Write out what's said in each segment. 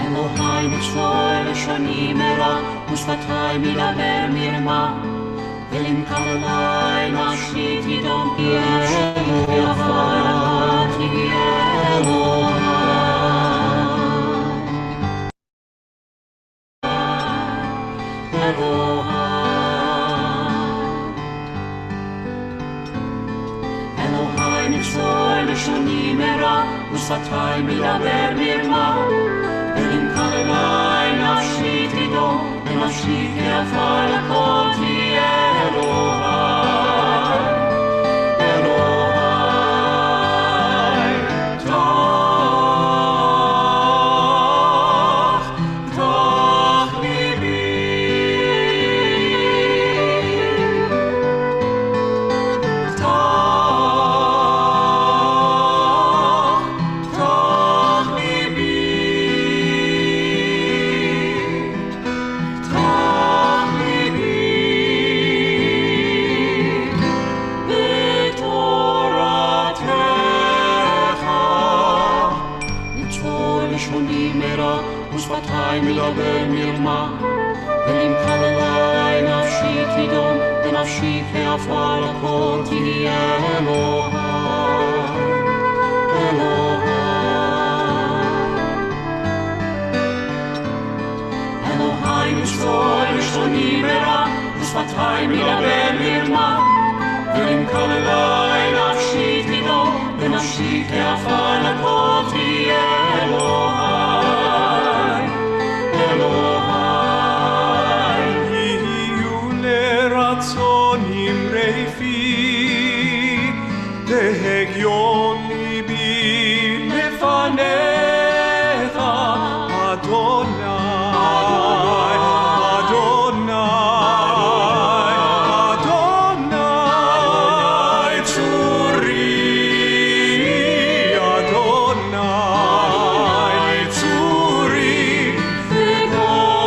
אלוהי מצלול לשוני מרע ושפתי מדבר מרמה ולמקללי נפשי תדום נפשי ועפר תהיה אלוהי אלוהי מצלול לשוני מרע ושפתי מדבר מרמה ולמקללי נפשי תדום ונפשי כעפר לכל תהיה אלוהי ושפתי מדבר מרמה ולמקללי נפשי תדום ונפשי כעפר לכל תהיה אלוהי אלוהי מצלול לשוני מרע ושפתי מדבר מרמה ולמקללי נפשי תדום ונפשי כעפר לכל תהיה אלוהי והגיון ליבי לפניך, אדוני, אדוני, אדוני צורי, אדוני צורי וגואלי.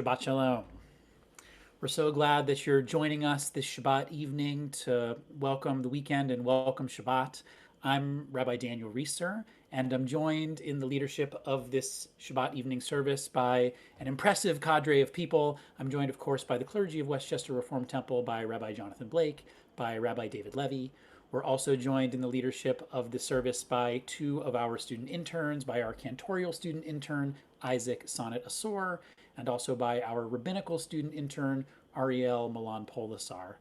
Shabbat Shalom. We're so glad that you're joining us this Shabbat evening to welcome the weekend and welcome Shabbat. I'm Rabbi Daniel Reeser, and I'm joined in the leadership of this Shabbat evening service by an impressive cadre of people. I'm joined, of course, by the clergy of Westchester Reform Temple, by Rabbi Jonathan Blake, by Rabbi David Levy. We're also joined in the leadership of the service by two of our student interns, by our cantorial student intern, Isaac Sonnet Asor, and also by our rabbinical student intern, Ariel Milan Polisar.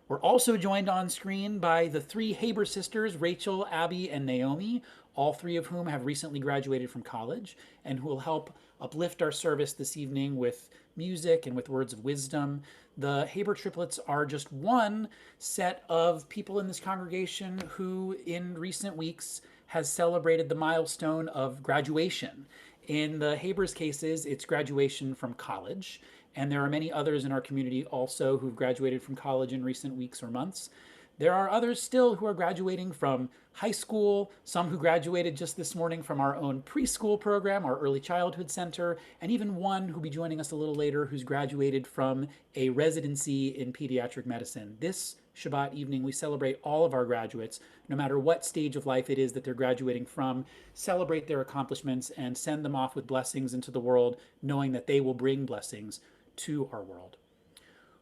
We're also joined on screen by the three Haber sisters, Rachel, Abby, and Naomi, all three of whom have recently graduated from college and who will help uplift our service this evening with music and with words of wisdom. The Haber triplets are just one set of people in this congregation who, in recent weeks, has celebrated the milestone of graduation. In the Haber's cases, it's graduation from college, and there are many others in our community also who've graduated from college in recent weeks or months. There are others still who are graduating from high school, some who graduated just this morning from our own preschool program, our early childhood center, and even one who'll be joining us a little later who's graduated from a residency in pediatric medicine. This Shabbat evening, we celebrate all of our graduates, no matter what stage of life it is that they're graduating from, celebrate their accomplishments and send them off with blessings into the world, knowing that they will bring blessings to our world.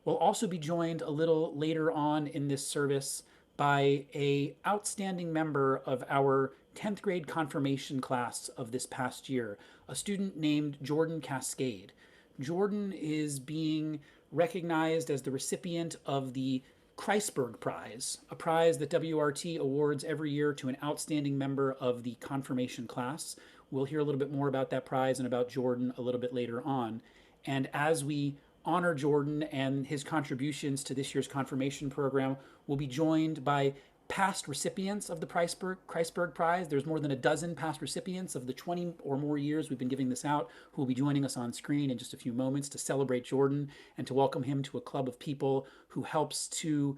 We'll also be joined a little later on in this service by an outstanding member of our 10th grade confirmation class of this past year, a student named Jordan Cascade. Jordan is being recognized as the recipient of the Kreisberg Prize, a prize that WRT awards every year to an outstanding member of the confirmation class. We'll hear a little bit more about that prize and about Jordan a little bit later on. And as we honor Jordan and his contributions to this year's confirmation program, we'll be joined by past recipients of the Kreisberg Prize. There's more than a dozen past recipients of the 20 or more years we've been giving this out, who will be joining us on screen in just a few moments to celebrate Jordan and to welcome him to a club of people who helps to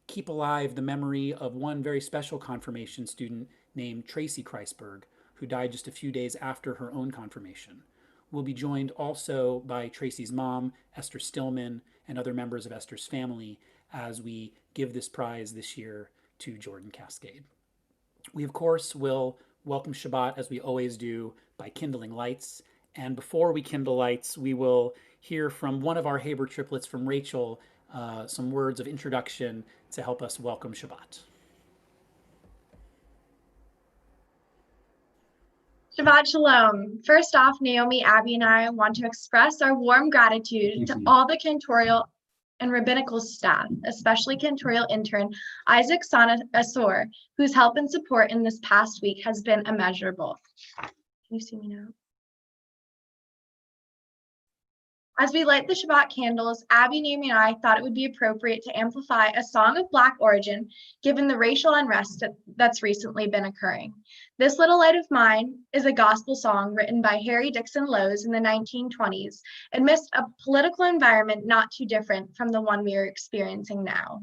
keep alive the memory of one very special confirmation student named Tracy Kreisberg, who died just a few days after her own confirmation. We'll be joined also by Tracy's mom, Esther Stillman, and other members of Esther's family as we give this prize this year to Jordan Cascade. We, of course, will welcome Shabbat, as we always do, by kindling lights. And before we kindle lights, we will hear from one of our Haber triplets, from Rachel, some words of introduction to help us welcome Shabbat. Shabbat Shalom. First off, Naomi, Abby, and I want to express our warm gratitude to all the cantorial and rabbinical staff, especially cantorial intern Isaac Asor, whose help and support in this past week has been immeasurable. Can you see me now? As we light the Shabbat candles, Abby, Naomi, and I thought it would be appropriate to amplify a song of Black origin, given the racial unrest that's recently been occurring. This Little Light of Mine is a gospel song written by Harry Dixon Lowes in the 1920s, amidst a political environment not too different from the one we are experiencing now.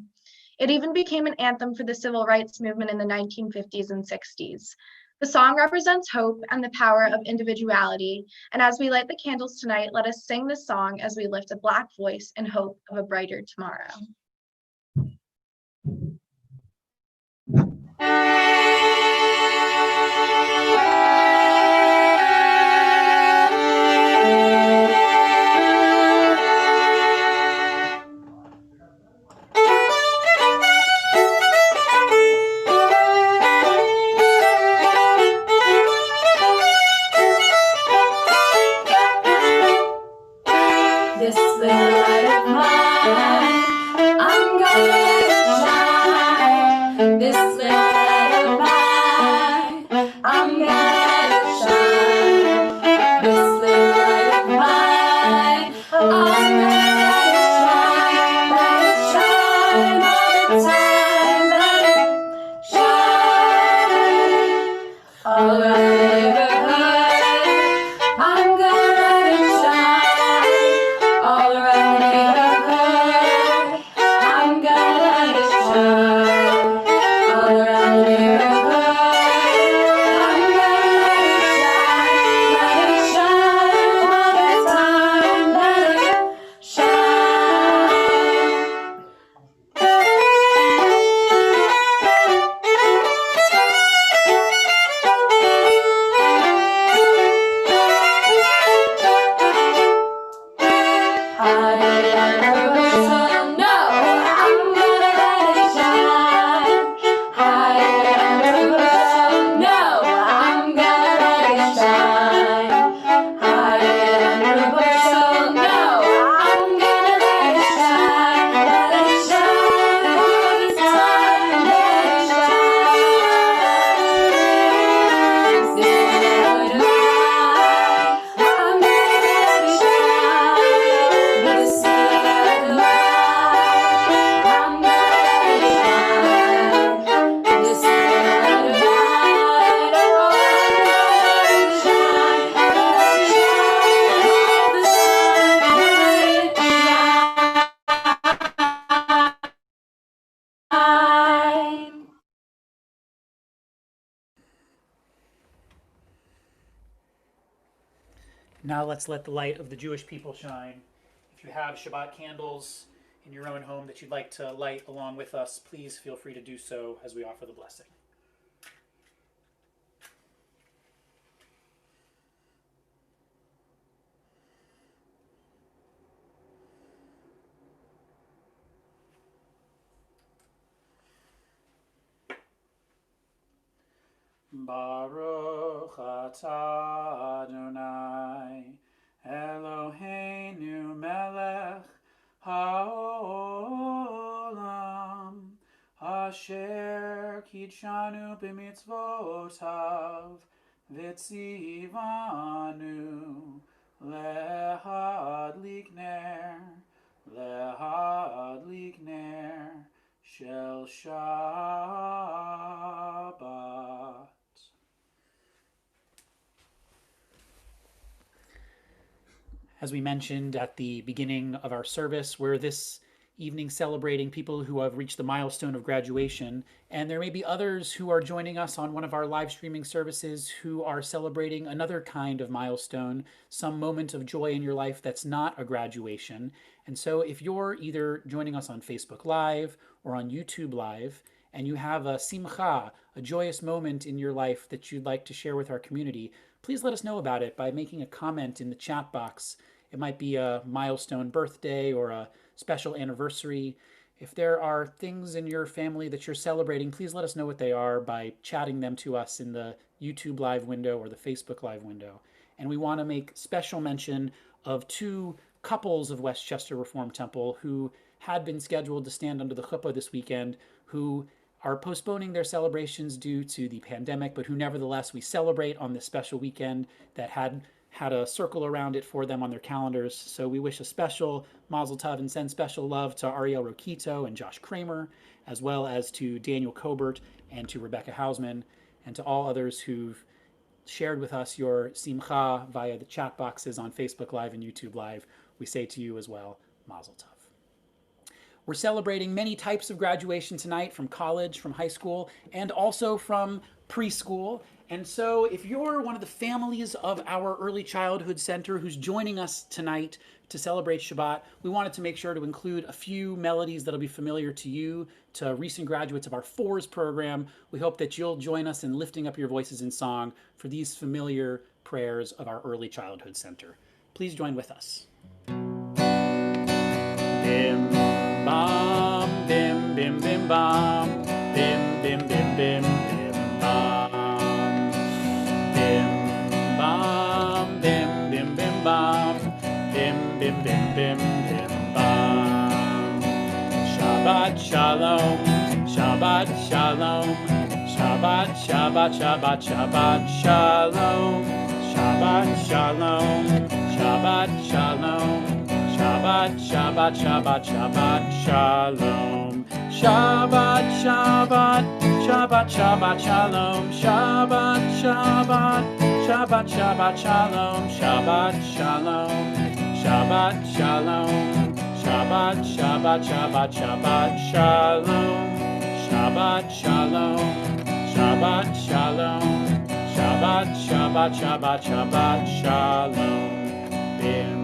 It even became an anthem for the civil rights movement in the 1950s and 60s. The song represents hope and the power of individuality, and as we light the candles tonight, let us sing this song as we lift a Black voice in hope of a brighter tomorrow. This little light of Now let's let the light of the Jewish people shine. If you have Shabbat candles in your own home that you'd like to light along with us, please feel free to do so as we offer the blessing. Baruch atah Adonai Eloheinu melech haolam asher kitshanu b'mitzvotav v'tzivanu lehadlik ner shel Shabbat. As we mentioned at the beginning of our service, we're this evening celebrating people who have reached the milestone of graduation, and there may be others who are joining us on one of our live streaming services who are celebrating another kind of milestone, some moment of joy in your life that's not a graduation. And so if you're either joining us on Facebook Live or on YouTube Live, and you have a simcha, a joyous moment in your life that you'd like to share with our community, please let us know about it by making a comment in the chat box. It might be a milestone birthday or a special anniversary. If there are things in your family that you're celebrating, please let us know what they are by chatting them to us in the YouTube Live window or the Facebook Live window. And we want to make special mention of two couples of Westchester Reform Temple who had been scheduled to stand under the chuppah this weekend, who are postponing their celebrations due to the pandemic, but who nevertheless we celebrate on this special weekend that had a circle around it for them on their calendars. So we wish a special mazel tov and send special love to Ariel Rokito and Josh Kramer, as well as to Daniel Cobert and to Rebecca Hausman, and to all others who've shared with us your simcha via the chat boxes on Facebook Live and YouTube Live. We say to you as well, mazel tov. We're celebrating many types of graduation tonight, from college, from high school, and also from preschool. And so if you're one of the families of our Early Childhood Center who's joining us tonight to celebrate Shabbat, we wanted to make sure to include a few melodies that'll be familiar to you, to recent graduates of our Fours program. We hope that you'll join us in lifting up your voices in song for these familiar prayers of our Early Childhood Center. Please join with us. Bim bam, bim bim bim bam, bim bim bim bim bim bam, bim bam, bim bim bim bam, bim bim bim bim bim bam. Shabbat shalom, Shabbat shalom, Shabbat Shabbat Shabbat Shabbat shalom, Shabbat shalom, Shabbat shalom. Shabbat, Shabbat, Shabbat, Shabbat, Shalom. Shabbat, Shabbat, Shabbat, Shabbat, Shalom. Shabbat, Shabbat, Shabbat, Shabbat, Shalom. Shabbat, Shalom. Shabbat, Shalom. Shabbat, Shabbat, Shabbat, Shabbat, Shalom. Shabbat, Shalom. Shabbat, Shalom. Shabbat, Shabbat, Shabbat, Shabbat, Shalom. Bim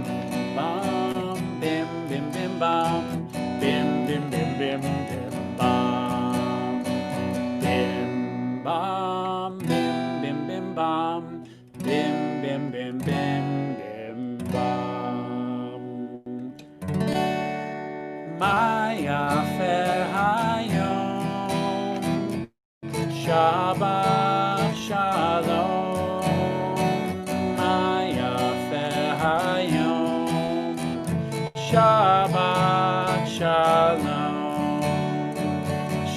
bim bim bim bam, bim bim bim bim bim bam, bim bam bim bim bim bam, bim bim bim bim bim bam. Maya fer hayom, Shabbat shalom. Maya fer hayom, Shabbat shalom,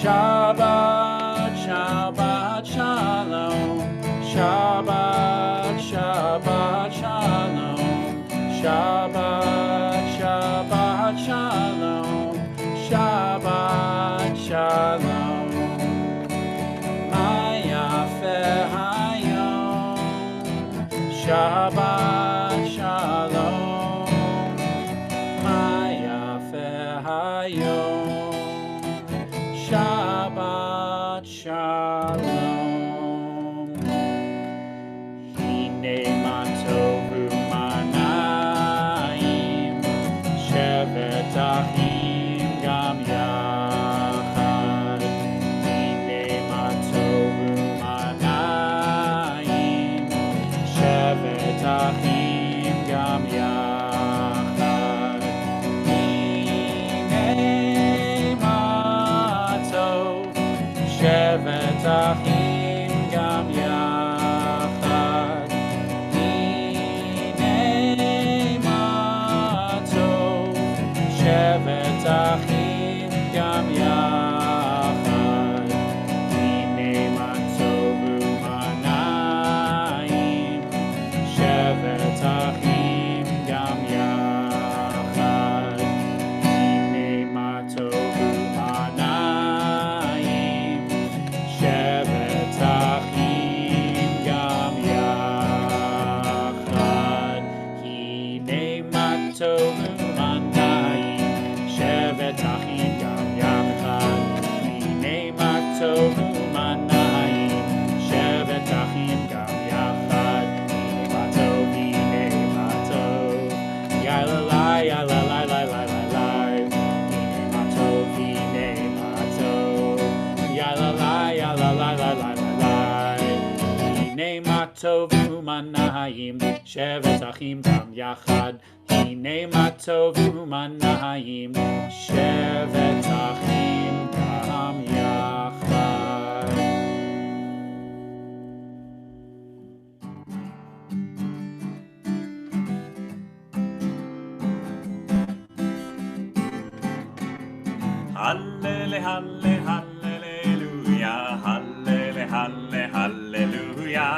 Shabbat, Shabbat shalom, Shabbat, Shabbat shalom, Shabbat, Shabbat shalom, Shabbat shalom. Maya fer hayom, Shabbat shalom. Hayom, Shabbat Shalom. Hine man tovu man טוב ומה נעים, שבת אחים גם יחד. הנה מה טוב ומה נעים, שבת אחים גם יחד. Hallele, halle, hallelujah. Hallele, halle, hallelujah.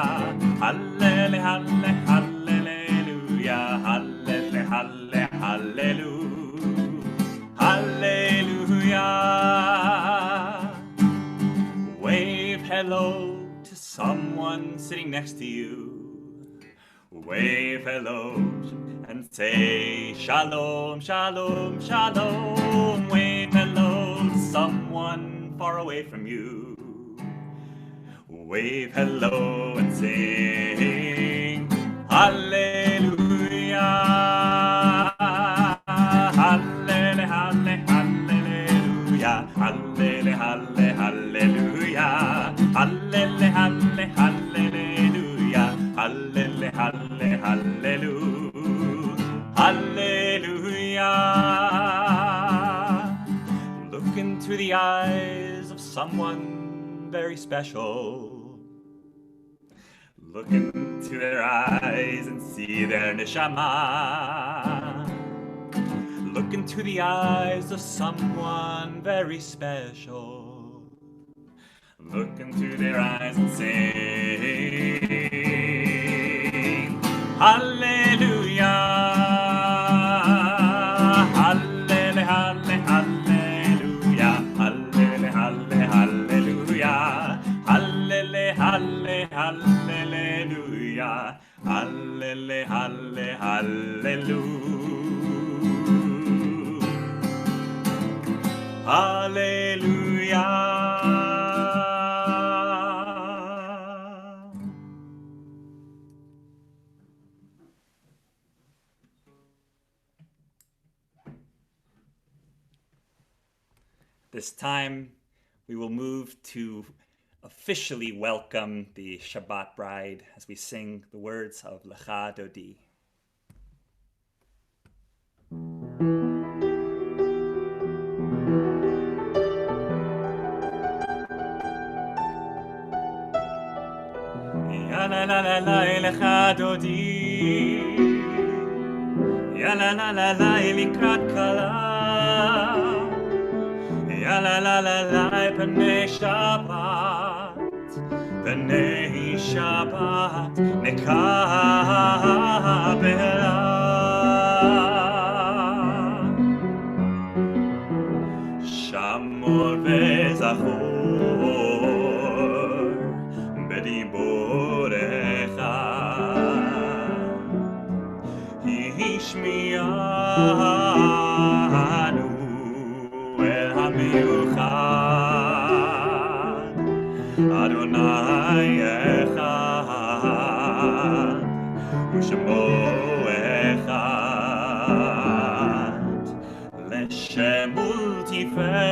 Hallele, halle, hallelujah. Hallele, halle, hallelujah. Hallelujah. Wave hello to someone sitting next to you. Wave hello and say shalom, shalom, shalom. Wave hello to someone far away from you. Wave hello and sing hallelujah. Hallele, halle, hallelujah. Hallele, halle, hallelujah. Hallele, halle, hallelujah. Hallele, halle, hallelujah. Hallelujah. Look into the eyes of someone very special. Look into their eyes and see their neshama. Look into the eyes of someone very special. Look into their eyes and sing hallelujah. Hallele, halle, hallelujah. Hallele, halle, hallelujah. Hallele, halle, hallelujah. Hallele, halle, hallelujah. Hallelujah. This time, we will move to officially welcome the Shabbat bride as we sing the words of Lecha Dodi. Ya la la la la Lecha Dodi, ya la la la la Likrat Kala. Ya la la la la, B'nai Shabbat, B'nai Shabbat, Nekabela. Shamor v'zachor, b'diborecha, Hishmi'anu el hamiuchad, Adonai echad, u'shemo echad, l'shem u'tiferet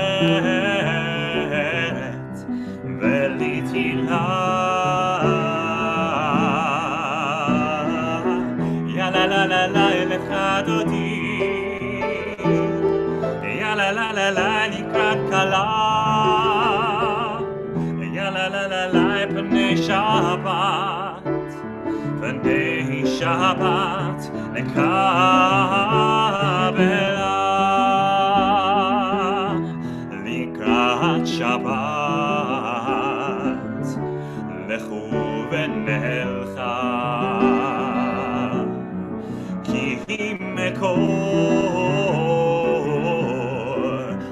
v'litilah. Ya la la la la Lecha Dodi, ya la la la la Likrat Kala. Ya la la la la B'nai Shabbat, B'nai Shabbat, Nekabela. Likrat Shabbat, Lechu v'nelcha, Ki mekor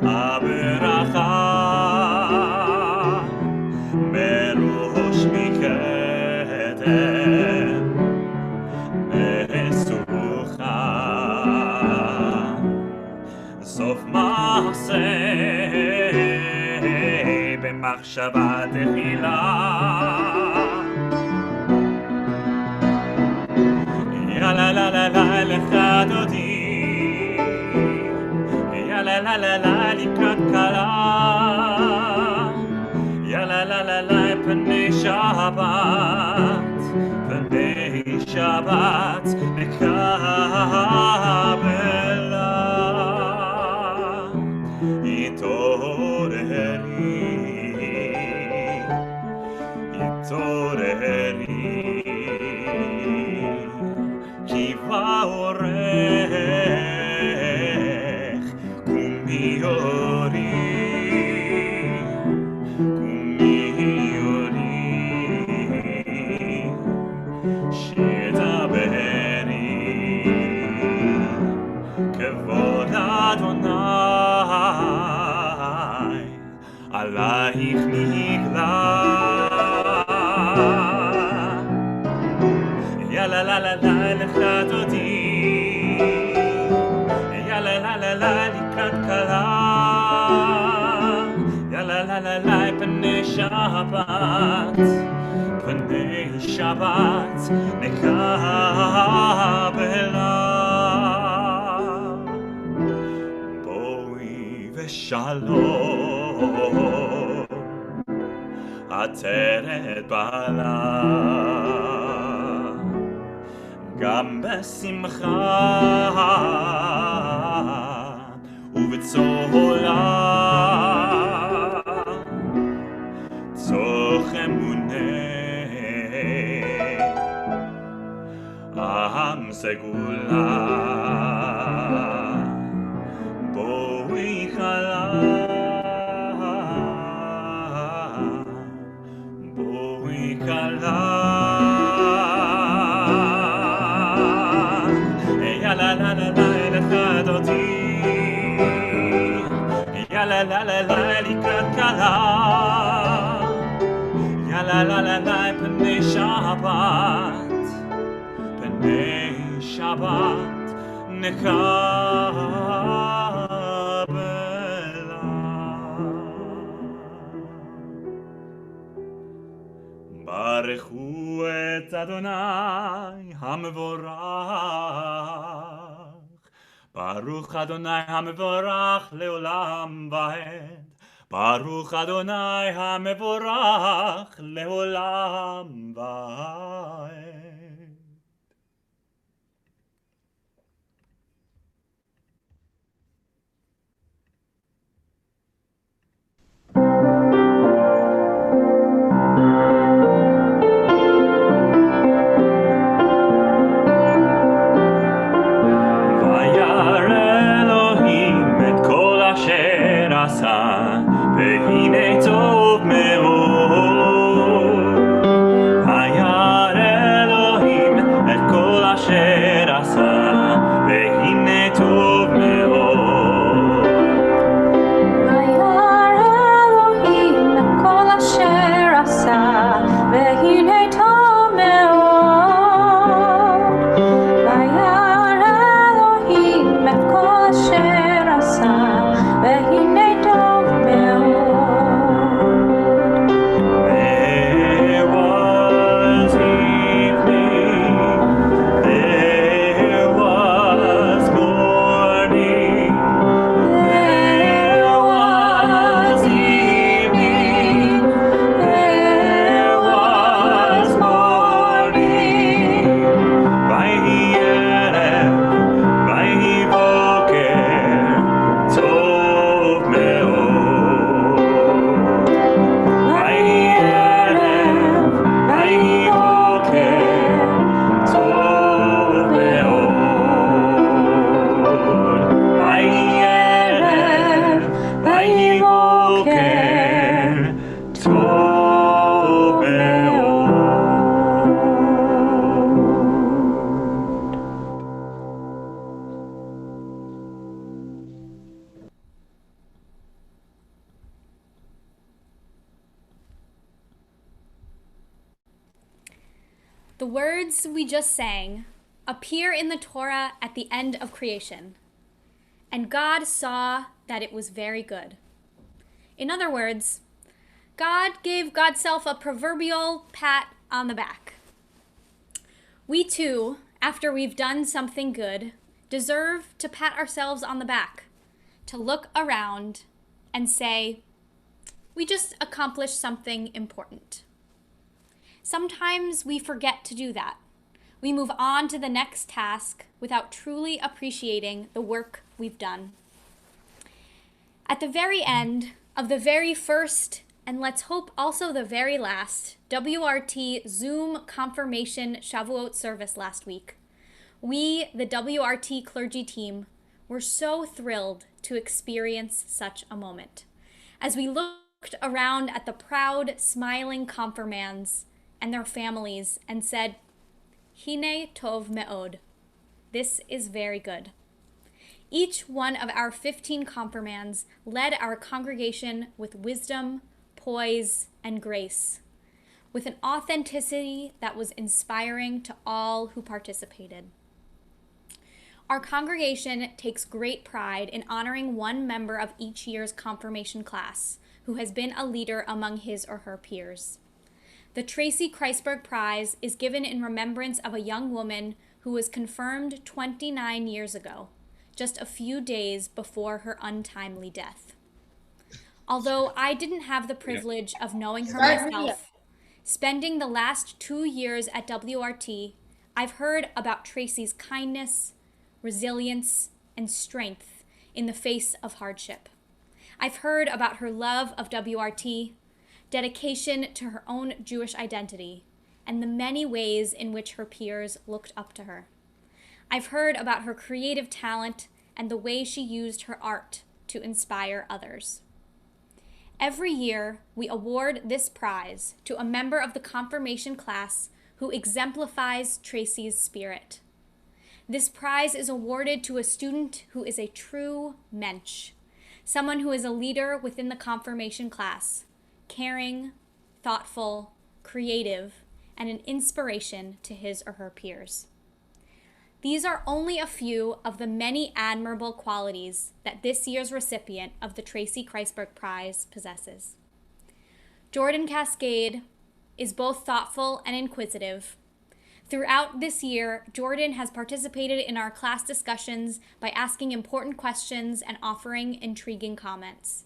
abracha. סוף מעשה במחשבה תחילה. יא לה לה לה לה Lecha Dodi, יא לה לה לה לה Likrat Kala. יא לה לה לה לה B'nai Shabbat, יברך קומי יורי שתברי כבוד אדוני עלייך נגלה יא לה לה לה לה לך דודי יא לה לה לה לה לקראת כלה יא לה לה לה לה פני שבת נקבלה בואי ושלום עטרת בעלה גם בשמחה ובצהלה צוך אמונה עם סגולה בואי כלה בואי כלה יא לה לה לה לה לך דודי יא לה לה לה לה לקראת כלה יא לה לה לה לה פני שבת נקבלה ברכו את אדוני המבורך ברוך אדוני המבורך לעולם ועד ברוך אדוני המבורך לעולם ועד והנה טוב מאוד וירא אלוהים את כל אשר עשה והנה טוב מאוד וירא אלוהים את כל אשר עשה והנה טוב מאוד וירא אלוהים את כל אשר עשה והנה טוב מאוד There was evening, there was morning, there was evening, there was morning, ויהי ערב, ויהי בוקר, טוב מאוד. ויהי ערב, ויהי בוקר, טוב מאוד. ויהי ערב, ויהי בוקר, טוב The words we just sang appear in the Torah at the end of creation. And God saw that it was very good. In other words, God gave God's self a proverbial pat on the back. We too, after we've done something good, deserve to pat ourselves on the back, to look around and say, we just accomplished something important. Sometimes we forget to do that. We move on to the next task without truly appreciating the work we've done. At the very end of the very first, and let's hope also the very last, WRT Zoom Confirmation Shavuot service last week, We, the WRT clergy team, were so thrilled to experience such a moment. As we looked around at the proud, smiling confirmands and their families and said, Hine tov me'od. This is very good. Each one of our 15 confirmands led our congregation with wisdom, poise, and grace, with an authenticity that was inspiring to all who participated. Our congregation takes great pride in honoring one member of each year's confirmation class who has been a leader among his or her peers. The Tracy Kreisberg Prize is given in remembrance of a young woman who was confirmed 29 years ago, just a few days before her untimely death. Although I didn't have the privilege of knowing her myself, spending the last 2 years at WRT, I've heard about Tracy's kindness, resilience, and strength in the face of hardship. I've heard about her love of WRT, dedication to her own Jewish identity, and the many ways in which her peers looked up to her. I've heard about her creative talent and the way she used her art to inspire others. Every year, we award this prize to a member of the confirmation class who exemplifies Tracy's spirit. This prize is awarded to a student who is a true mensch, someone who is a leader within the confirmation class, caring, thoughtful, creative, and an inspiration to his or her peers. These are only a few of the many admirable qualities that this year's recipient of the Tracy Kreisberg Prize possesses. Jordan Cascade is both thoughtful and inquisitive. Throughout this year, Jordan has participated in our class discussions by asking important questions and offering intriguing comments.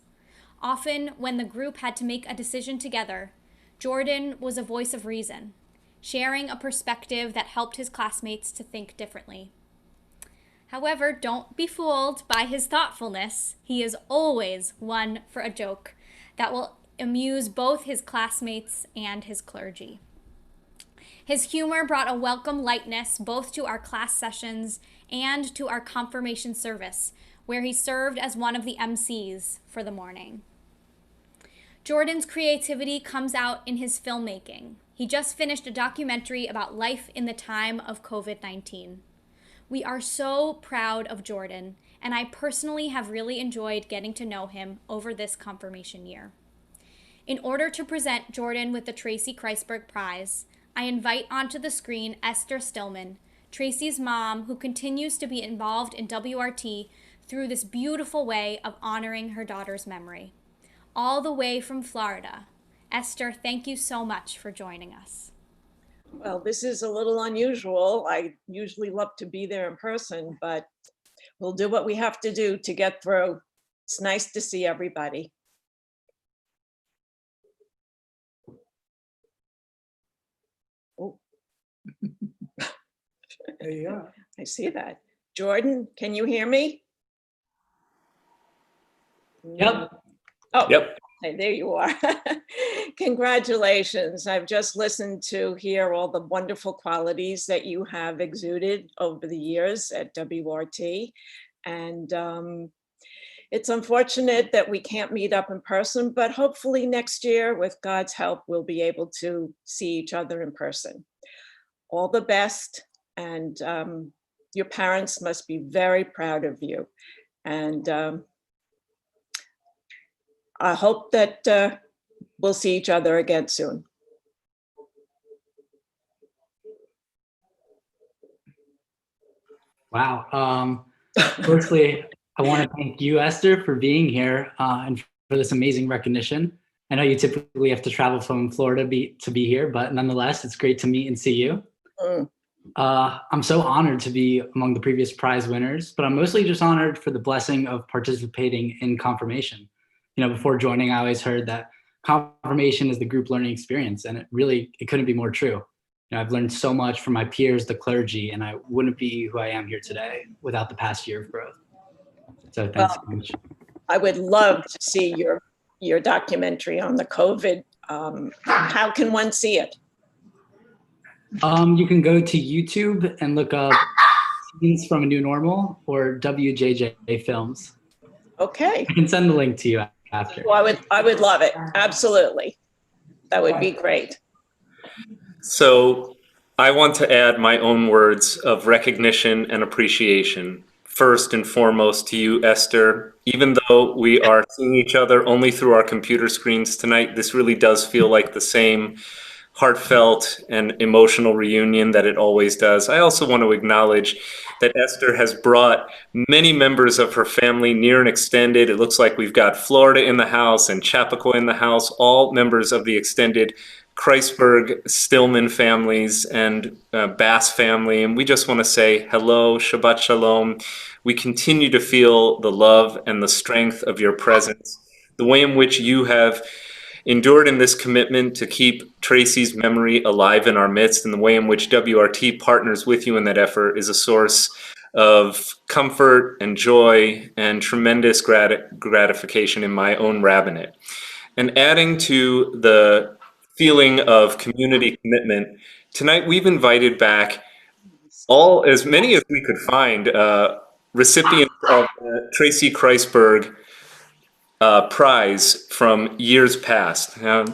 Often, when the group had to make a decision together, Jordan was a voice of reason, sharing a perspective that helped his classmates to think differently. However, don't be fooled by his thoughtfulness. He is always one for a joke that will amuse both his classmates and his clergy. His humor brought a welcome lightness both to our class sessions and to our confirmation service, where he served as one of the MCs for the morning. Jordan's creativity comes out in his filmmaking. He just finished a documentary about life in the time of COVID-19. We are so proud of Jordan, and I personally have really enjoyed getting to know him over this confirmation year. In order to present Jordan with the Tracy Kreisberg Prize, I invite onto the screen Esther Stillman, Tracy's mom, who continues to be involved in WRT through this beautiful way of honoring her daughter's memory. All the way from Florida. Esther, thank you so much for joining us. Well, this is a little unusual. I usually love to be there in person, but we'll do what we have to do to get through. It's nice to see everybody. Oh. There you are. I see that. Jordan, can you hear me? Yep. Oh, Yep. okay, there you are. Congratulations. I've just listened to hear all the wonderful qualities that you have exuded over the years at WRT. And it's unfortunate that we can't meet up in person, but hopefully next year, with God's help, we'll be able to see each other in person. All the best. And your parents must be very proud of you. And I hope that we'll see each other again soon. Wow. Firstly, I want to thank you, Esther, for being here and for this amazing recognition. I know you typically have to travel from Florida to be here, but nonetheless, it's great to meet and see you. I'm so honored to be among the previous prize winners, but I'm mostly just honored for the blessing of participating in confirmation. You know, before joining, I always heard that confirmation is the group learning experience, and it couldn't be more true. You know, I've learned so much from my peers, the clergy, and I wouldn't be who I am here today without the past year of growth. So thanks so much. I would love to see your documentary on the COVID. How can one see it? You can go to YouTube and look up Scenes from a New Normal or WJJ Films. Okay. I can send the link to you after. Well, I would love it. Absolutely. That would be great. So I want to add my own words of recognition and appreciation. First and foremost to you, Esther. Even though we are seeing each other only through our computer screens tonight, this really does feel like the same heartfelt and emotional reunion that it always does. I also want to acknowledge that Esther has brought many members of her family near and extended. It looks like we've got Florida in the house and Chappaqua in the house, all members of the extended Kreisberg, Stillman families and Bass family. And we just want to say hello, Shabbat Shalom. We continue to feel the love and the strength of your presence, the way in which you have endured in this commitment to keep Tracy's memory alive in our midst, and the way in which WRT partners with you in that effort is a source of comfort and joy and tremendous gratification in my own rabbinate. And adding to the feeling of community commitment, tonight we've invited back as many as we could find, recipients of the Tracy Kreisberg prize from years past. Now,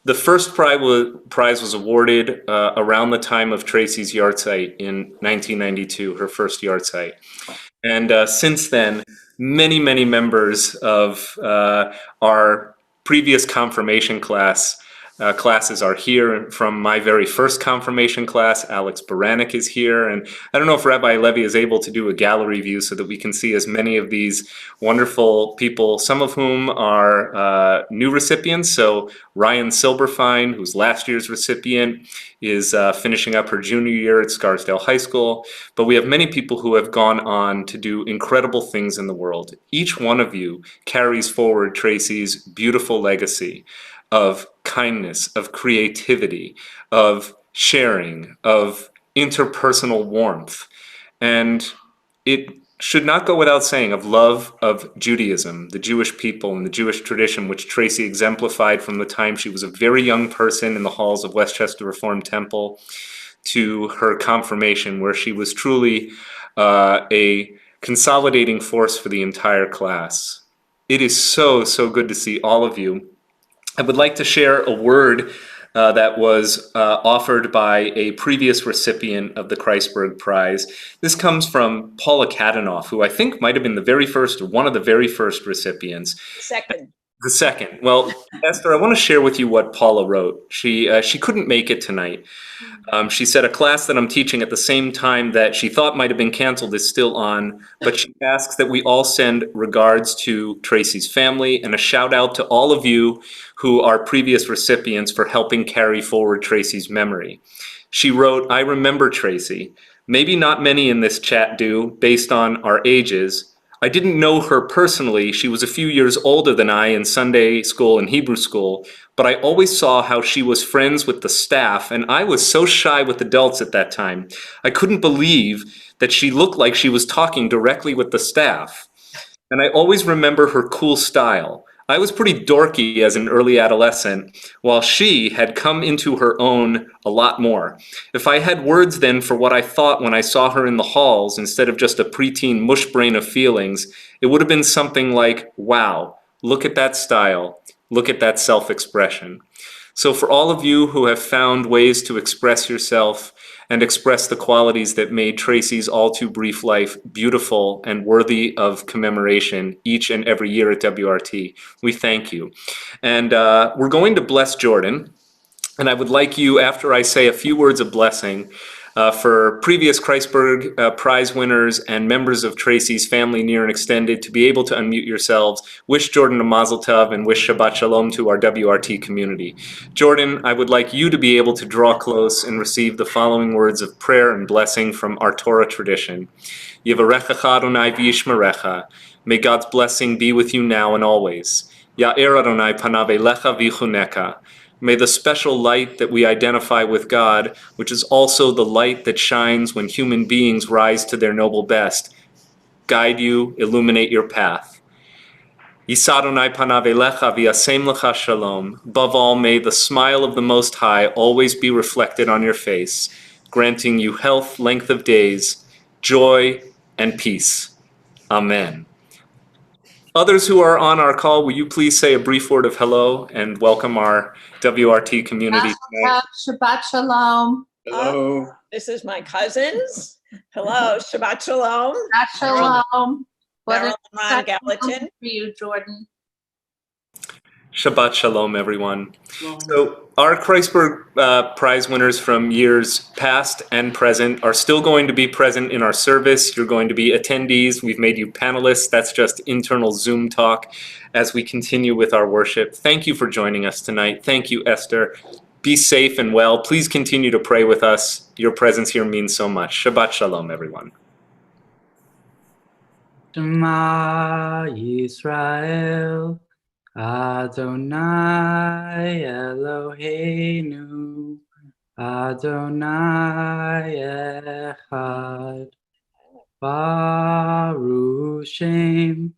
the first prize was awarded around the time of Tracy's yahrzeit in 1992, her first yahrzeit. And since then, many members of our previous confirmation classes are here. From my very first confirmation class, Alex Baranek is here. And I don't know if Rabbi Levy is able to do a gallery view so that we can see as many of these wonderful people, some of whom are new recipients. So Ryan Silberfein, who's last year's recipient, is finishing up her junior year at Scarsdale High School. But we have many people who have gone on to do incredible things in the world. Each one of you carries forward Tracy's beautiful legacy of kindness, of creativity, of sharing, of interpersonal warmth. And it should not go without saying of love of Judaism, the Jewish people and the Jewish tradition, which Tracy exemplified from the time she was a very young person in the halls of Westchester Reform Temple to her confirmation, where she was truly a consolidating force for the entire class. It is so good to see all of you. I would like to share a word that was offered by a previous recipient of the Kreisberg Prize. This comes from Paula Kadanoff, who I think might have been one of the very first recipients. The second. Well, Esther, I want to share with you what Paula wrote. She couldn't make it tonight. She said a class that I'm teaching at the same time that she thought might have been canceled is still on, but she asks that we all send regards to Tracy's family and a shout out to all of you who are previous recipients for helping carry forward Tracy's memory. She wrote, "I remember Tracy. Maybe not many in this chat do, based on our ages. I didn't know her personally. She was a few years older than I in Sunday school and Hebrew school, but I always saw how she was friends with the staff, and I was so shy with adults at that time. I couldn't believe that she looked like she was talking directly with the staff. And I always remember her cool style. I was pretty dorky as an early adolescent, while she had come into her own a lot more. If I had words then for what I thought when I saw her in the halls, instead of just a preteen mush brain of feelings, it would have been something like, wow, look at that style, look at that self-expression." So for all of you who have found ways to express yourself and express the qualities that made Tracy's all too brief life beautiful and worthy of commemoration each and every year at WRT, we thank you. And we're going to bless Jordan. And I would like you, after I say a few words of blessing, for previous Kreisberg Prize winners and members of Tracy's family near and extended, to be able to unmute yourselves, wish Jordan a mazel tov, and wish Shabbat Shalom to our WRT community. Jordan, I would like you to be able to draw close and receive the following words of prayer and blessing from our Torah tradition. Yivarechecha Adonai v'yishmerecha. May God's blessing be with you now and always. Ya'er Adonai panav elecha v'yichuneka. May the special light that we identify with God, which is also the light that shines when human beings rise to their noble best, guide you, illuminate your path. Yisa Adonai panav elecha v'yasem lecha shalom. Above all, may the smile of the Most High always be reflected on your face, granting you health, length of days, joy, and peace. Amen. Others who are on our call, will you please say a brief word of hello and welcome our WRT community tonight? Shabbat Shalom. Hello. This is my cousins. Hello, Shabbat Shalom. Shabbat Shalom. What Marilyn a Ron special Gallatin. moment for you, Jordan. Shabbat Shalom, everyone. So our Christburg Prize winners from years past and present are still going to be present in our service. You're going to be attendees. We've made you panelists. That's just internal Zoom talk as we continue with our worship. Thank you for joining us tonight. Thank you, Esther. Be safe and well. Please continue to pray with us. Your presence here means so much. Shabbat Shalom, everyone. Shema Yisrael, Adonai Eloheinu, Adonai Echad, Baruch Shem,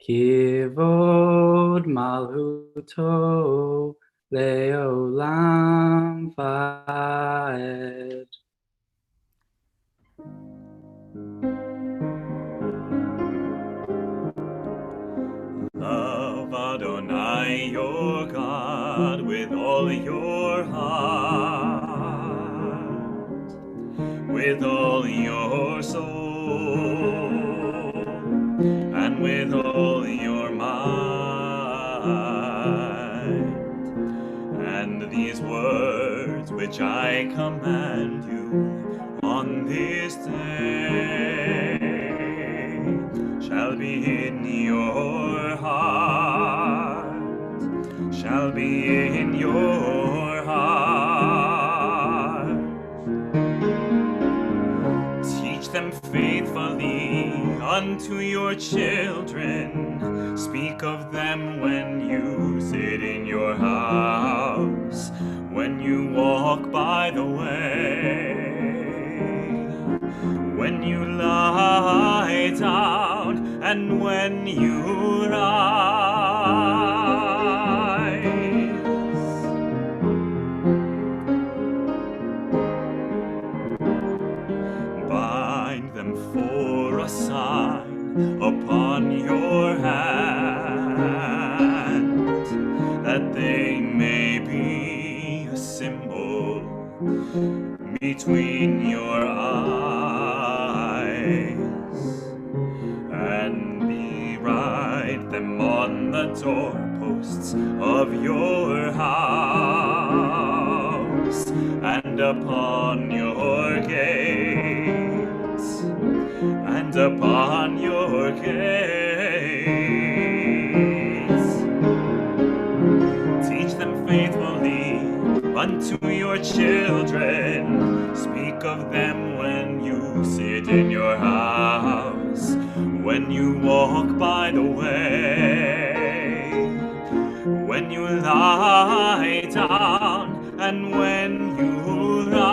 Kivod Malchuto, Leolam Vaed. Love Adonai your God with all your heart, with all your soul, and with all your mind. And these words which I command you on this day shall be in your heart, shall be in your heart. Teach them faithfully unto your children. Speak of them when you sit in your house, when you walk by the way, when you lie down, and when you rise. Bind them for a sign upon your hand, that they may be a symbol between your eyes, and write them on the doorposts of your house and upon your gates, and upon your gates. Teach them faithfully unto your children. Speak of them when you sit in your house, when you walk by the way, when you lie down, and when you rise,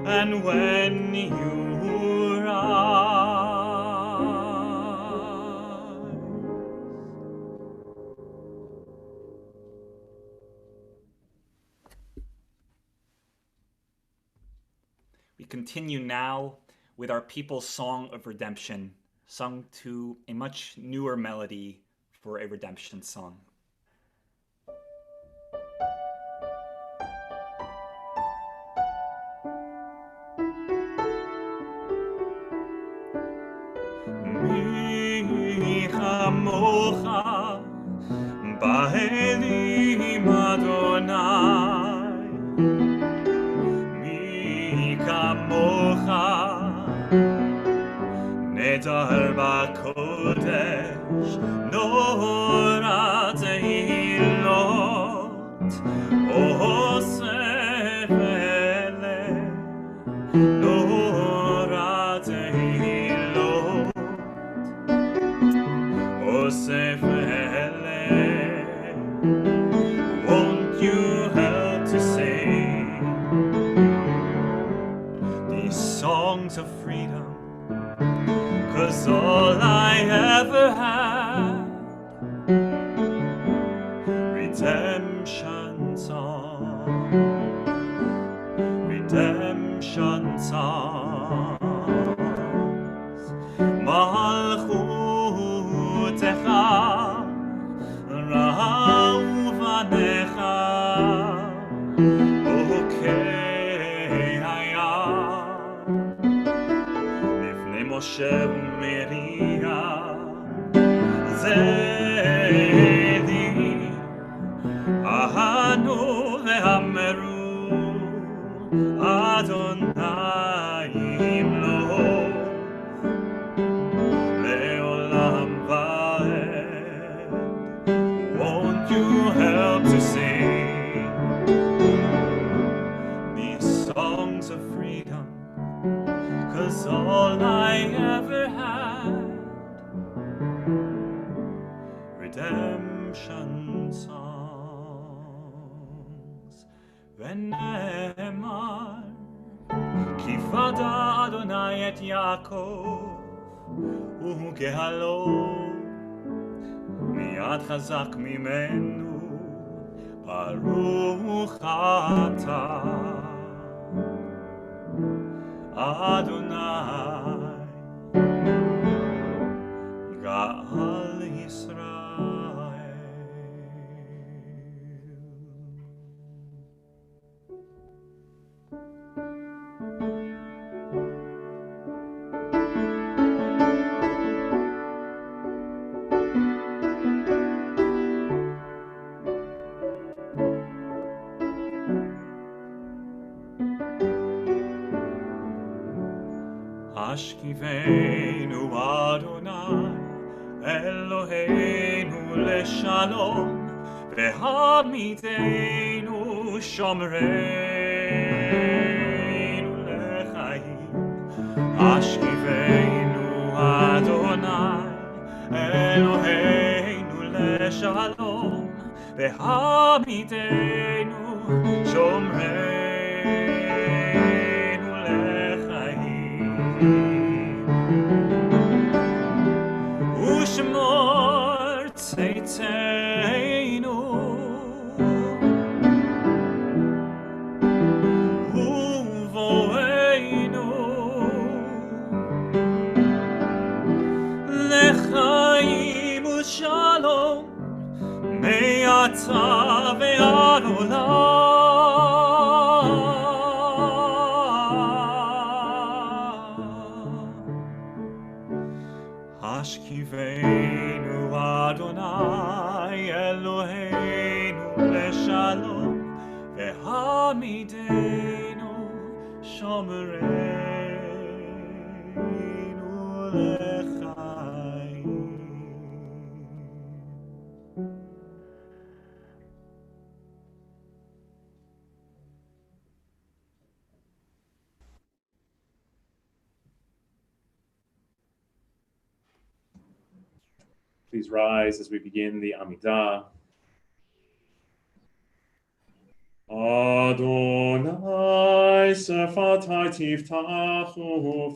and when you rise. We continue now with our people's song of redemption, sung to a much newer melody for a redemption song. Mi chamocha ba'elim Adonai, mi kamocha Nedar b'kodesh nora tehilot osef eleh nora tehilot osef eleh. Won't you help to sing these songs of freedom? 'Cause all I ever had, redemption song, redemption מלכותך ראו בניך בוקי הים לפני משה ומרים זדים אהנו ואמרו אדוני ימלוך לעולם ועד. Won't you help to sing these songs of freedom? 'Cause all I ever had, redemption songs. ונאמר כי פדה אדוני את יעקב וגאלו מיד חזק ממנו ברוך אתה אדוני גאל ישראל. השכיבנו אדוני אלוהינו לשלום והעמידנו שומרנו לחיים. השכיבנו אדוני אלוהינו לשלום והעמידנו שומרנו לחיים. ושמור צאצאינו ובואנו לחיים ושלום מעתה ועד עולם. השכיבנו אדוני אלוהינו לשלום והעמידנו שומרנו לחיים. Please rise as we begin the Amidah. Adonai sefatai tiftachu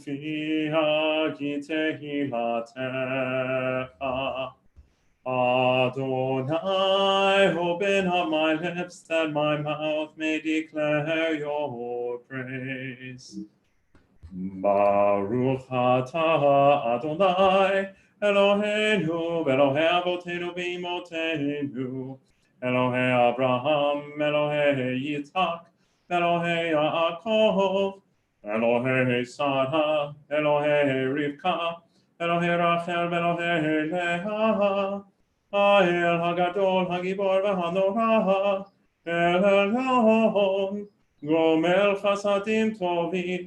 fi tehilatecha. Adonai, open up my lips that my mouth may declare your praise. Baruch atah Adonai Eloheinu, Elohei Avotenu v'imotenu, Elohei Abraham, Elohei Yitzhak, Elohei Yaakov, Elohei Sarah, Elohei Rivka, Elohei Rachel, Elohei Leah, Ha'el Hagadol, Hagibor v'Hanora, El Elyon, Gomel Chasadim Tovim,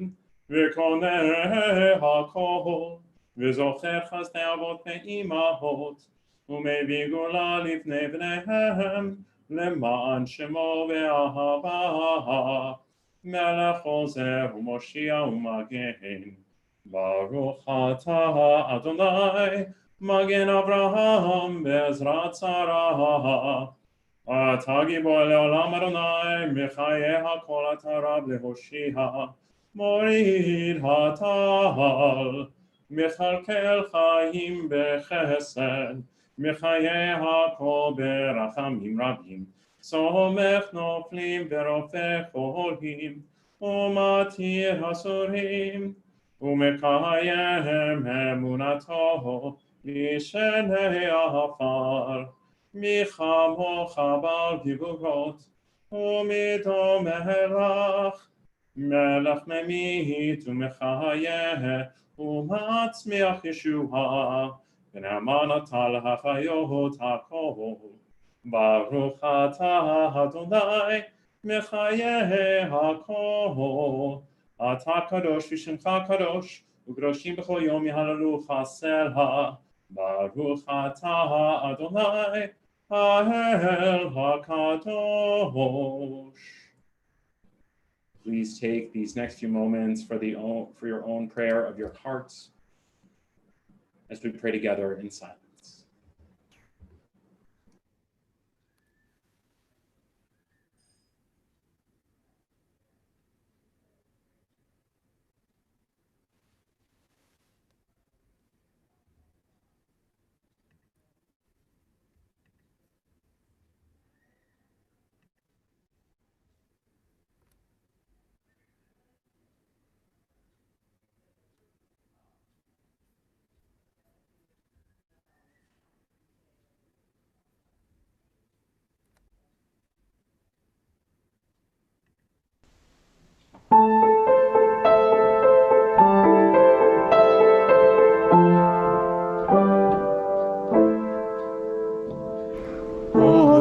V'koneh HaKol, וזוכר חסדי אבות ואימהות, ומביא גאולה לפני בניהם, למען שמו ואהבה, מלך עוזר ומושיע ומגן. ברוך אתה אדוני, מגן אברהם בעזרת שרה. אתה גיבור לעולם אדוני, מחיי הכל אתה רב להושיע, מוריד הטל. מכלכל חיים בחסד, מחיי הכל ברחמים רבים, סומך נופלים ורופא חולים, ומתיר הסורים, ומקיים אמונתו משני עפר, מי כמוך בעל גיבורות, ומדום מלך, מלך ממית ומחיה, ומצמיח ישועה, ונאמן אתה להחיות הכל. ברוך אתה אדוני, מחיי הכל. אתה קדוש ושמך קדוש, וקדושים בכל יום יהללוך סלע. ברוך אתה אדוני, האל הקדוש. Please take these next few moments for your own prayer of your hearts as we pray together in silence.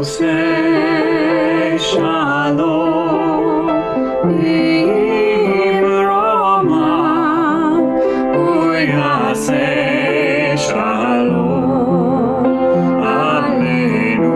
Say shalom, Ibrahima, say shalom, Aleinu.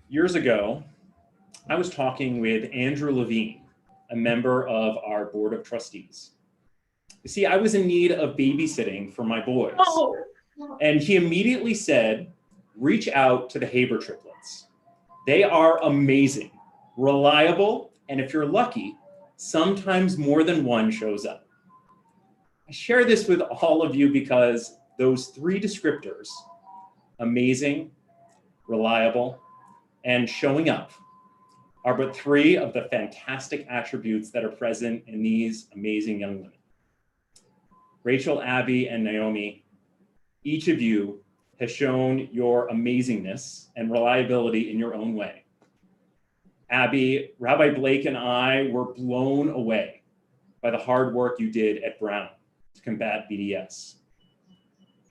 Years ago, I was talking with Andrew Levine, a member of our board of trustees. You see, I was in need of babysitting for my boys. And he immediately said, reach out to the Haber triplets. They are amazing, reliable, and if you're lucky, sometimes more than one shows up. I share this with all of you because those three descriptors, amazing, reliable, and showing up, are but three of the fantastic attributes that are present in these amazing young women. Rachel, Abby, and Naomi, each of you has shown your amazingness and reliability in your own way. Abby, Rabbi Blake and I were blown away by the hard work you did at Brown to combat BDS.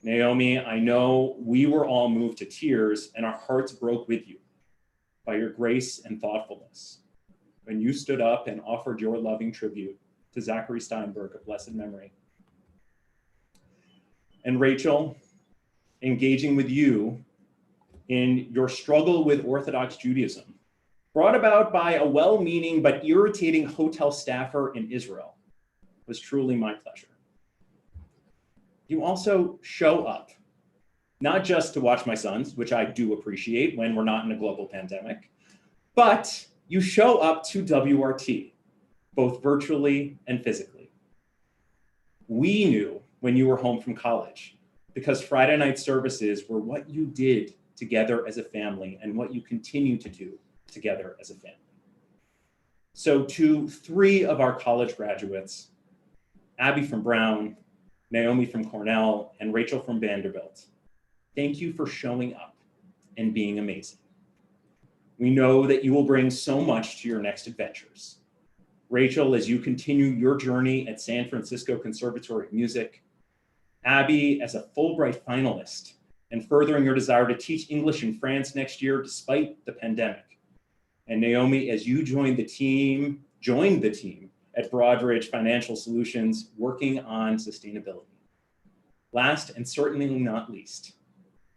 Naomi, I know we were all moved to tears and our hearts broke with you by your grace and thoughtfulness when you stood up and offered your loving tribute to Zachary Steinberg of blessed memory. And Rachel, engaging with you in your struggle with Orthodox Judaism, brought about by a well-meaning but irritating hotel staffer in Israel, was truly my pleasure. You also show up, not just to watch my sons, which I do appreciate when we're not in a global pandemic, but you show up to WRT, both virtually and physically. We knew when you were home from college, because Friday night services were what you did together as a family and what you continue to do together as a family. So to 3 of our college graduates, Abby from Brown, Naomi from Cornell, and Rachel from Vanderbilt, thank you for showing up and being amazing. We know that you will bring so much to your next adventures. Rachel, as you continue your journey at San Francisco Conservatory of Music, Abby as a Fulbright finalist and furthering your desire to teach English in France next year despite the pandemic, and Naomi as you joined the team at Broadridge Financial Solutions working on sustainability. Last and certainly not least,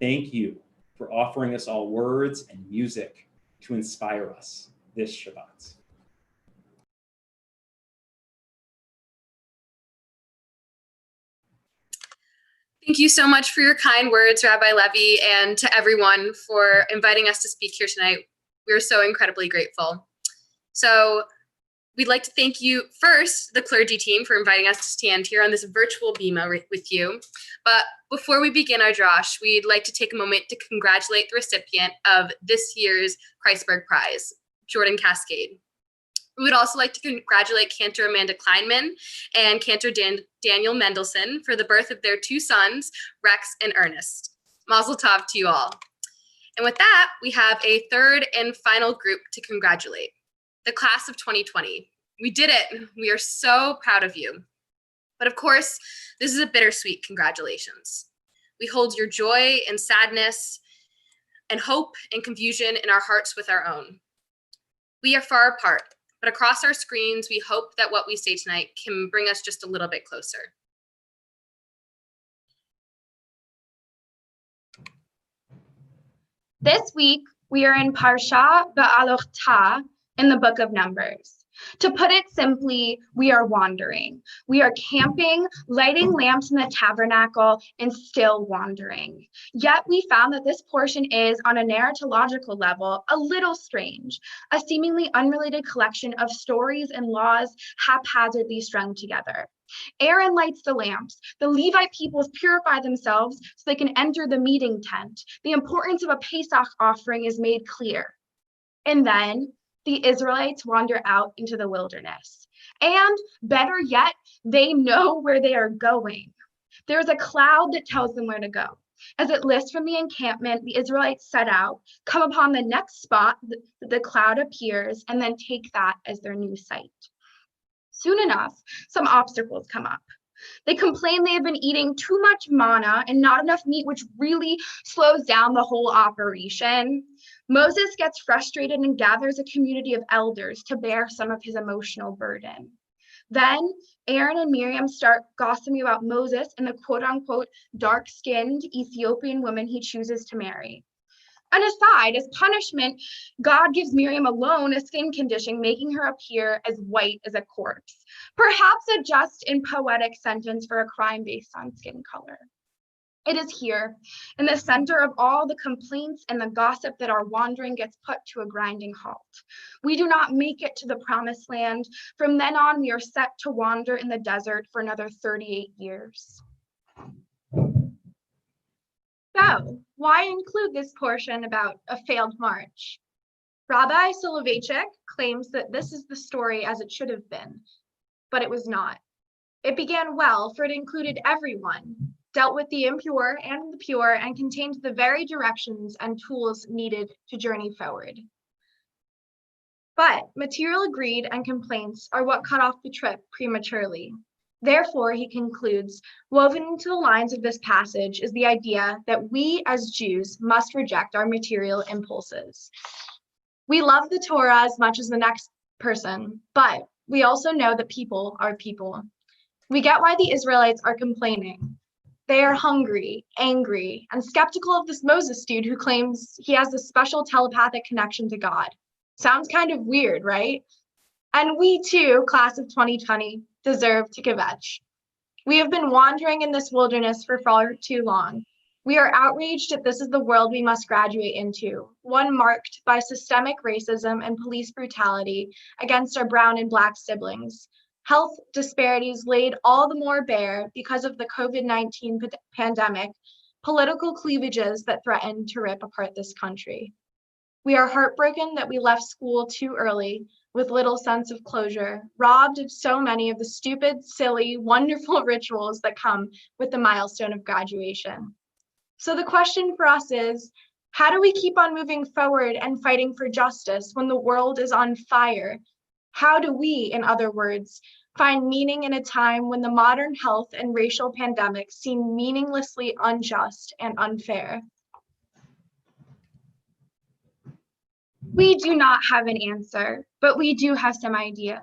thank you for offering us all words and music to inspire us this Shabbat. Thank you so much for your kind words, Rabbi Levy, and to everyone for inviting us to speak here tonight. We're so incredibly grateful. So we'd like to thank you first, the clergy team, for inviting us to stand here on this virtual bima with you. But before we begin our drash, we'd like to take a moment to congratulate the recipient of this year's Kreisberg Prize, Jordan Cascade. We would also like to congratulate Cantor Amanda Kleinman and Cantor Daniel Mendelson for the birth of their 2 sons, Rex and Ernest. Mazel tov to you all. And with that, we have a third and final group to congratulate, the class of 2020. We did it. We are so proud of you. But of course, this is a bittersweet congratulations. We hold your joy and sadness and hope and confusion in our hearts with our own. We are far apart, but across our screens, we hope that what we say tonight can bring us just a little bit closer. This week, we are in Parsha Ba'alochtah in the book of Numbers. To put it simply, we are wandering. We are camping, lighting lamps in the tabernacle, and still wandering. Yet we found that this portion is, on a narratological level, a little strange, a seemingly unrelated collection of stories and laws haphazardly strung together. Aaron lights the lamps. The Levite peoples purify themselves so they can enter the meeting tent. The importance of a Pesach offering is made clear. And then the Israelites wander out into the wilderness. And better yet, they know where they are going. There's a cloud that tells them where to go. As it lists from the encampment, the Israelites set out, come upon the next spot, the cloud appears, and then take that as their new site. Soon enough, some obstacles come up. They complain they have been eating too much manna and not enough meat, which really slows down the whole operation. Moses gets frustrated and gathers a community of elders to bear some of his emotional burden. Then Aaron and Miriam start gossiping about Moses and the quote-unquote dark-skinned Ethiopian woman he chooses to marry. An aside, as punishment, God gives Miriam alone a skin condition, making her appear as white as a corpse. Perhaps a just and poetic sentence for a crime based on skin color. It is here, in the center of all the complaints and the gossip, that our wandering gets put to a grinding halt. We do not make it to the promised land. From then on, we are set to wander in the desert for another 38 years. So, why include this portion about a failed march? Rabbi Soloveitchik claims that this is the story as it should have been, but it was not. It began well, for it included everyone, dealt with the impure and the pure, and contained the very directions and tools needed to journey forward. But material greed and complaints are what cut off the trip prematurely. Therefore, he concludes, woven into the lines of this passage is the idea that we as Jews must reject our material impulses. We love the Torah as much as the next person, but we also know that people are people. We get why the Israelites are complaining. They are hungry, angry, and skeptical of this Moses dude who claims he has a special telepathic connection to God. Sounds kind of weird, right? And we too, class of 2020, deserve to kvetch. We have been wandering in this wilderness for far too long. We are outraged that this is the world we must graduate into, one marked by systemic racism and police brutality against our brown and black siblings. Health disparities laid all the more bare because of the COVID-19 pandemic, political cleavages that threaten to rip apart this country. We are heartbroken that we left school too early with little sense of closure, robbed of so many of the stupid, silly, wonderful rituals that come with the milestone of graduation. So the question for us is, how do we keep on moving forward and fighting for justice when the world is on fire? How do we, in other words, find meaning in a time when the modern health and racial pandemics seem meaninglessly unjust and unfair? We do not have an answer, but we do have some ideas.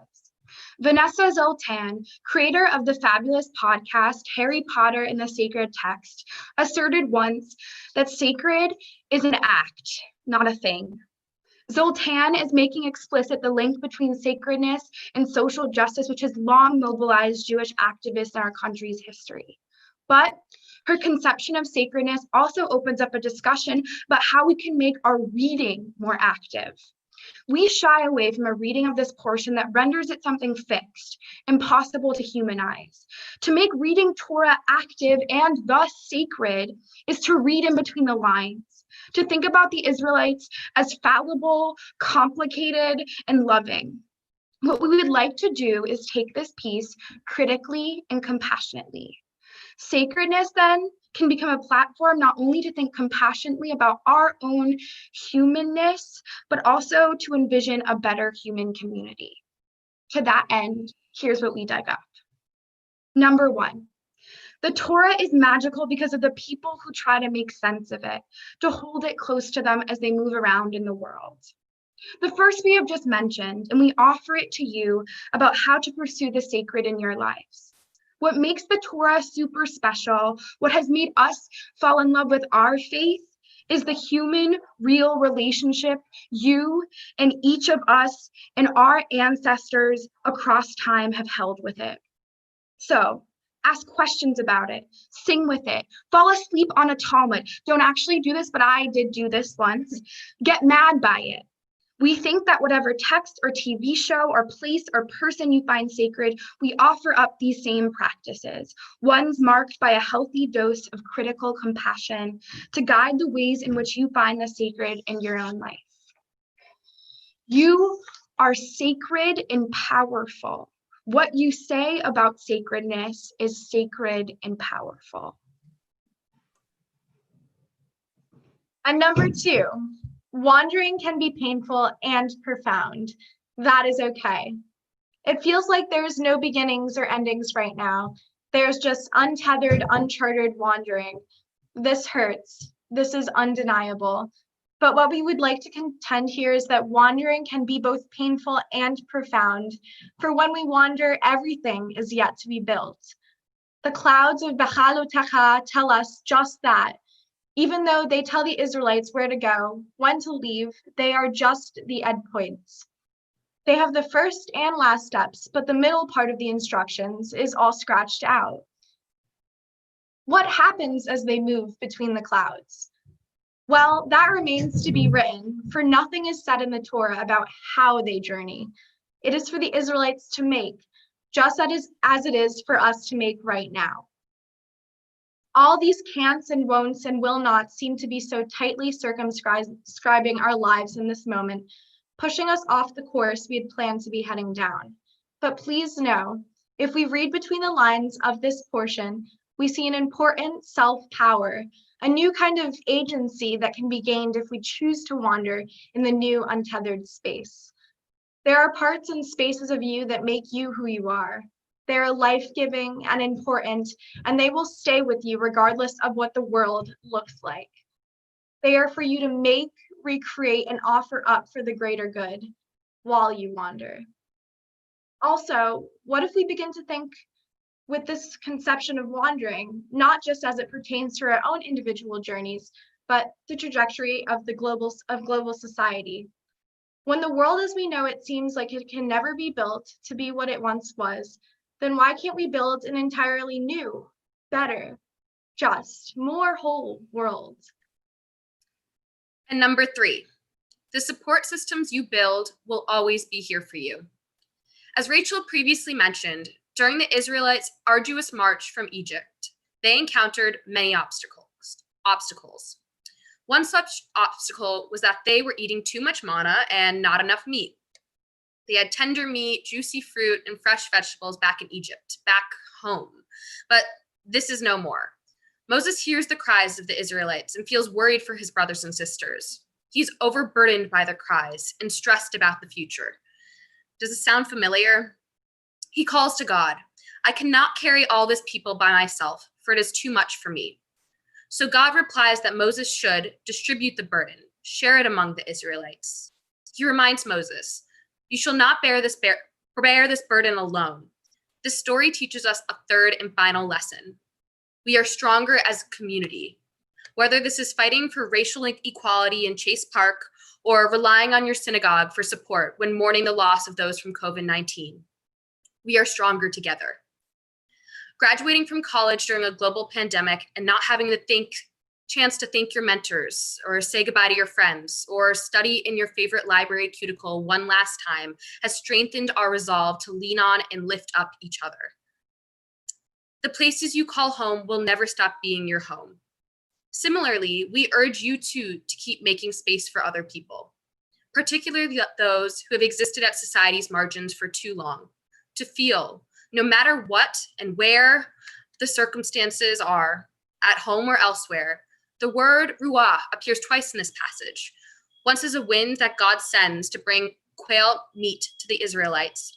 Vanessa Zoltan, creator of the fabulous podcast Harry Potter and the Sacred Text, asserted once that sacred is an act, not a thing. Zoltan is making explicit the link between sacredness and social justice, which has long mobilized Jewish activists in our country's history. But her conception of sacredness also opens up a discussion about how we can make our reading more active. We shy away from a reading of this portion that renders it something fixed, impossible to humanize. To make reading Torah active and thus sacred is to read in between the lines, to think about the Israelites as fallible, complicated, and loving. What we would like to do is take this piece critically and compassionately. Sacredness, then, can become a platform not only to think compassionately about our own humanness, but also to envision a better human community. To that end, here's what we dug up. Number one, the Torah is magical because of the people who try to make sense of it, to hold it close to them as they move around in the world. The first we have just mentioned, and we offer it to you about how to pursue the sacred in your lives. What makes the Torah super special, what has made us fall in love with our faith, is the human, real relationship you and each of us and our ancestors across time have held with it. So, ask questions about it, sing with it, fall asleep on a Talmud. Don't actually do this, but I did do this once. Get mad by it. We think that whatever text or TV show or place or person you find sacred, we offer up these same practices, ones marked by a healthy dose of critical compassion to guide the ways in which you find the sacred in your own life. You are sacred and powerful. What you say about sacredness is sacred and powerful. And number two, wandering can be painful and profound. That is okay. It feels like there's no beginnings or endings right now. There's just untethered, uncharted wandering. This hurts. This is undeniable. But what we would like to contend here is that wandering can be both painful and profound. For when we wander, everything is yet to be built. The clouds of Bechalotecha tell us just that. Even though they tell the Israelites where to go, when to leave, they are just the endpoints. They have the first and last steps, but the middle part of the instructions is all scratched out. What happens as they move between the clouds? Well, that remains to be written, for nothing is said in the Torah about how they journey. It is for the Israelites to make, just as it is for us to make right now. All these can'ts and won'ts and will nots seem to be so tightly circumscribing our lives in this moment, pushing us off the course we had planned to be heading down. But please know, if we read between the lines of this portion, we see an important self-power, a new kind of agency that can be gained if we choose to wander in the new untethered space. There are parts and spaces of you that make you who you are. They are life-giving and important, and they will stay with you regardless of what the world looks like. They are for you to make, recreate, and offer up for the greater good while you wander. Also, what if we begin to think with this conception of wandering, not just as it pertains to our own individual journeys, but the trajectory of global society? When the world as we know it seems like it can never be built to be what it once was, then why can't we build an entirely new, better, just, more whole world? And number three, the support systems you build will always be here for you. As Rachel previously mentioned, during the Israelites' arduous march from Egypt, they encountered many obstacles. One such obstacle was that they were eating too much manna and not enough meat. They had tender meat, juicy fruit, and fresh vegetables back in Egypt, back home. But this is no more. Moses hears the cries of the Israelites and feels worried for his brothers and sisters. He's overburdened by their cries and stressed about the future. Does it sound familiar? He calls to God, I cannot carry all this people by myself, for it is too much for me. So God replies that Moses should distribute the burden, share it among the Israelites. He reminds Moses, you shall not bear this burden alone. This story teaches us a third and final lesson. We are stronger as a community. Whether this is fighting for racial equality in Chase Park or relying on your synagogue for support when mourning the loss of those from COVID-19, we are stronger together. Graduating from college during a global pandemic and not having the chance to thank your mentors or say goodbye to your friends or study in your favorite library cuticle one last time has strengthened our resolve to lean on and lift up each other. The places you call home will never stop being your home. Similarly, we urge you too to keep making space for other people, particularly those who have existed at society's margins for too long, to feel, no matter what and where the circumstances are, at home or elsewhere, the word ruah appears twice in this passage. Once as a wind that God sends to bring quail meat to the Israelites.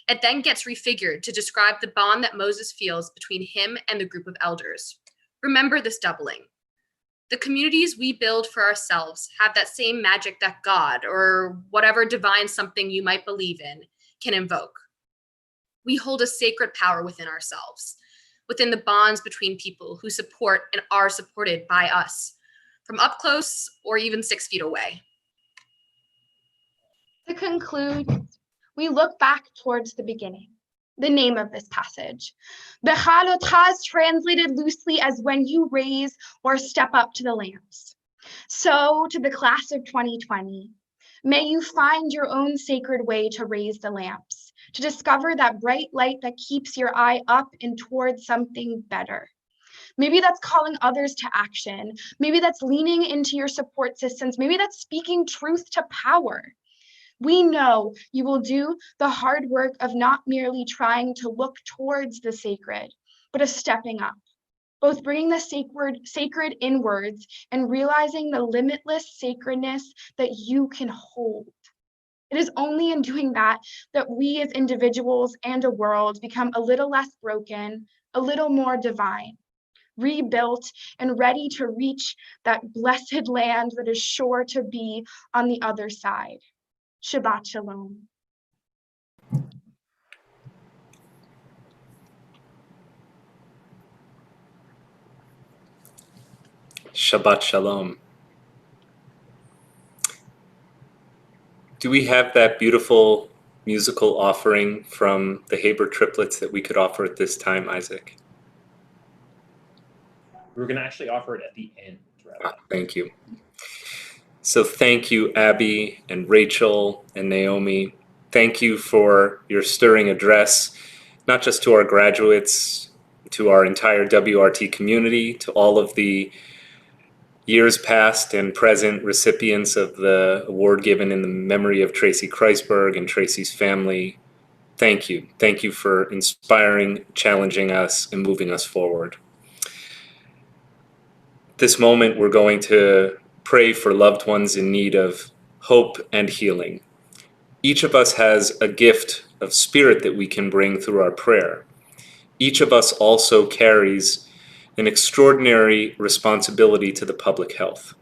It then gets refigured to describe the bond that Moses feels between him and the group of elders. Remember this doubling. The communities we build for ourselves have that same magic that God, or whatever divine something you might believe in, can invoke. We hold a sacred power within ourselves, within the bonds between people who support and are supported by us, from up close or even 6 feet away. To conclude, we look back towards the beginning, the name of this passage. Bechalotcha is translated loosely as when you raise or step up to the lamps. So to the class of 2020, may you find your own sacred way to raise the lamps, to discover that bright light that keeps your eye up and towards something better. Maybe that's calling others to action. Maybe that's leaning into your support systems. Maybe that's speaking truth to power. We know you will do the hard work of not merely trying to look towards the sacred, but of stepping up, both bringing the sacred inwards and realizing the limitless sacredness that you can hold. It is only in doing that that we as individuals and a world become a little less broken, a little more divine, rebuilt and ready to reach that blessed land that is sure to be on the other side. Shabbat Shalom. Shabbat Shalom. Do we have that beautiful musical offering from the Haber triplets that we could offer at this time, Isaac? We're going to actually offer it at the end. Thank you. So thank you, Abby and Rachel and Naomi. Thank you for your stirring address, not just to our graduates, to our entire WRT community, to all of the years past and present recipients of the award given in the memory of Tracy Kreisberg and Tracy's family. Thank you. Thank you for inspiring, challenging us, and moving us forward. This moment, we're going to pray for loved ones in need of hope and healing. Each of us has a gift of spirit that we can bring through our prayer. Each of us also carries an extraordinary responsibility to the public health.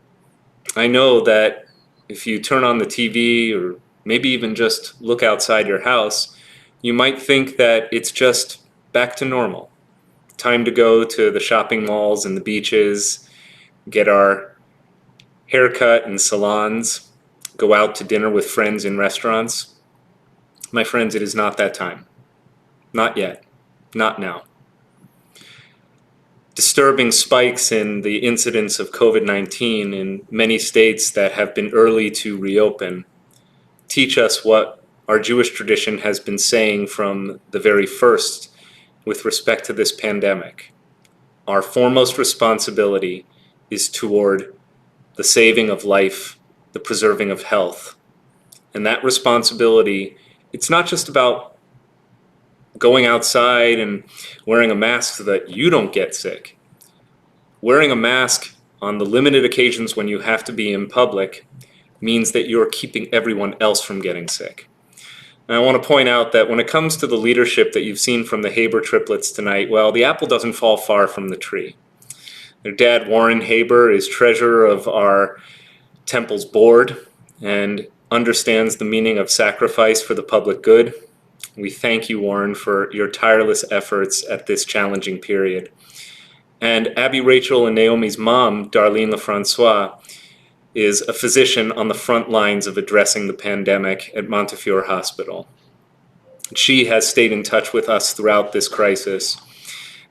I know that if you turn on the TV or maybe even just look outside your house, you might think that it's just back to normal. Time to go to the shopping malls and the beaches, get our haircut in salons, go out to dinner with friends in restaurants. My friends, it is not that time. Not yet. Not now. Disturbing spikes in the incidence of COVID-19 in many states that have been early to reopen teach us what our Jewish tradition has been saying from the very first with respect to this pandemic. Our foremost responsibility is toward the saving of life, the preserving of health. And that responsibility, it's not just about going outside and wearing a mask so that you don't get sick. Wearing a mask on the limited occasions when you have to be in public means that you're keeping everyone else from getting sick. And I want to point out that when it comes to the leadership that you've seen from the Haber triplets tonight, well, the apple doesn't fall far from the tree. Their dad, Warren Haber, is treasurer of our temple's board and understands the meaning of sacrifice for the public good. We thank you, Warren, for your tireless efforts at this challenging period. And Abby, Rachel, and Naomi's mom, Darlene LaFrancois, is a physician on the front lines of addressing the pandemic at Montefiore Hospital. She has stayed in touch with us throughout this crisis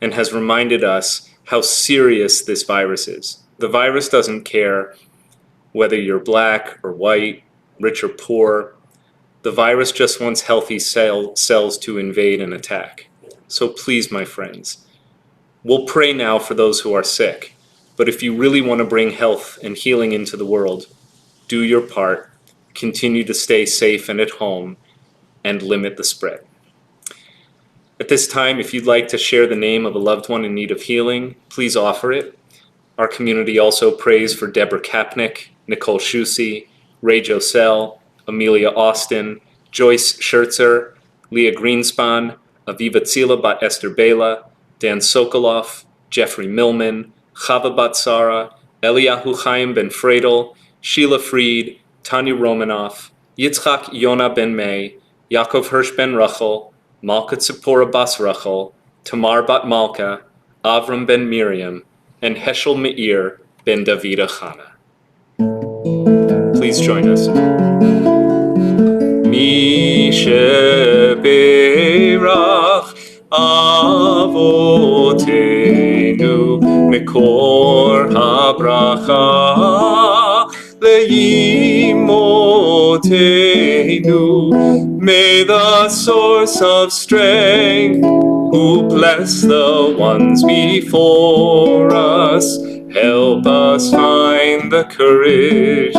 and has reminded us how serious this virus is. The virus doesn't care whether you're black or white, rich or poor. The virus just wants healthy cells to invade and attack. So please, my friends, we'll pray now for those who are sick. But if you really want to bring health and healing into the world, do your part, continue to stay safe and at home, and limit the spread. At this time, if you'd like to share the name of a loved one in need of healing, please offer it. Our community also prays for Deborah Kapnick, Nicole Schusse, Ray Josell, Amelia Austin, Joyce Schertzer, Leah Greenspan, Aviva Tzila bat Esther Bela, Dan Sokoloff, Jeffrey Millman, Chava Batsara, Eliyahu Chaim ben Fredel, Sheila Fried, Tanya Romanoff, Yitzchak Yona ben May, Yaakov Hirsch ben Rachel, Malka Tzipora bas Rachel, Tamar bat Malka, Avram ben Miriam, and Heschel Meir ben Davida Chana. Please join us. Mi sheberach Avotenu Mekor habracha leimotenu. May the source of strength, who bless the ones before us, help us find the courage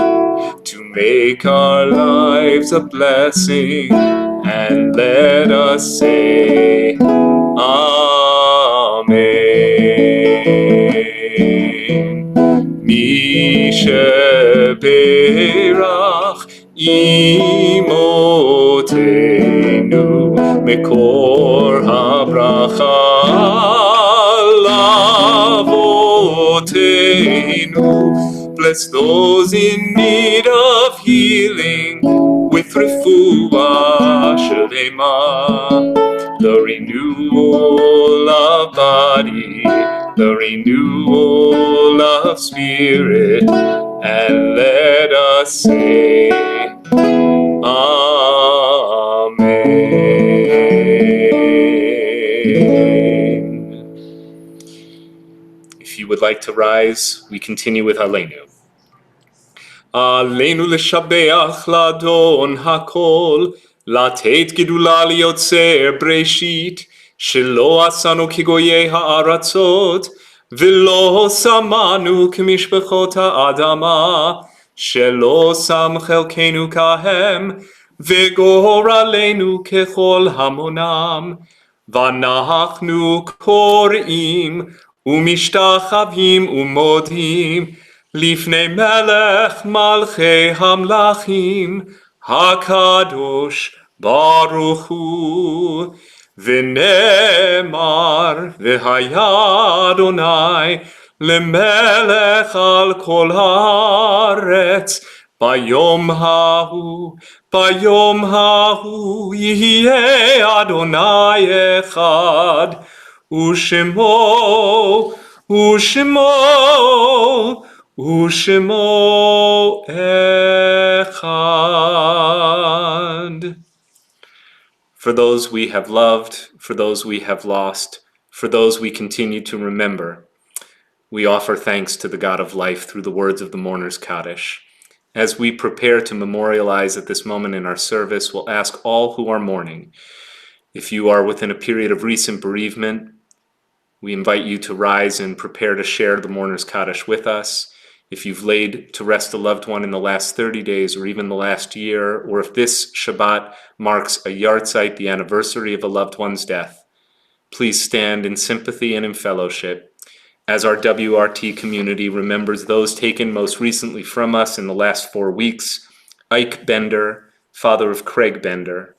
to make our lives a blessing, and let us say Amen. Mi sheberach imotenu mekor habracha lavotenu. Bless those in need of healing with refuah shlema, the renewal of body, the renewal of spirit, and let us say Amen. If you would like to rise, we continue with Aleinu. Aleinu l'shabeach l'adon hakol, לתת גדולה ליוצר בראשית, שלא עשנו כגויי הארצות, ולא שמנו כמשפחות האדמה, שלא שם חלקנו כהם, וגורלנו ככל המונם. ואנחנו קוראים ומשתחווים ומודים לפני מלך מלכי המלכים, הקדוש ברוך הוא. ונאמר, והיה אדוני למלך על כל הארץ, ביום ההוא יהיה אדוני אחד, ושמו echad. For those we have loved, for those we have lost, for those we continue to remember, we offer thanks to the God of life through the words of the mourner's Kaddish. As we prepare to memorialize at this moment in our service, we'll ask all who are mourning, if you are within a period of recent bereavement, we invite you to rise and prepare to share the mourner's Kaddish with us. If you've laid to rest a loved one in the last 30 days or even the last year, or if this Shabbat marks a yahrzeit, the anniversary of a loved one's death, please stand in sympathy and in fellowship as our WRT community remembers those taken most recently from us in the last 4 weeks: Ike Bender, father of Craig Bender;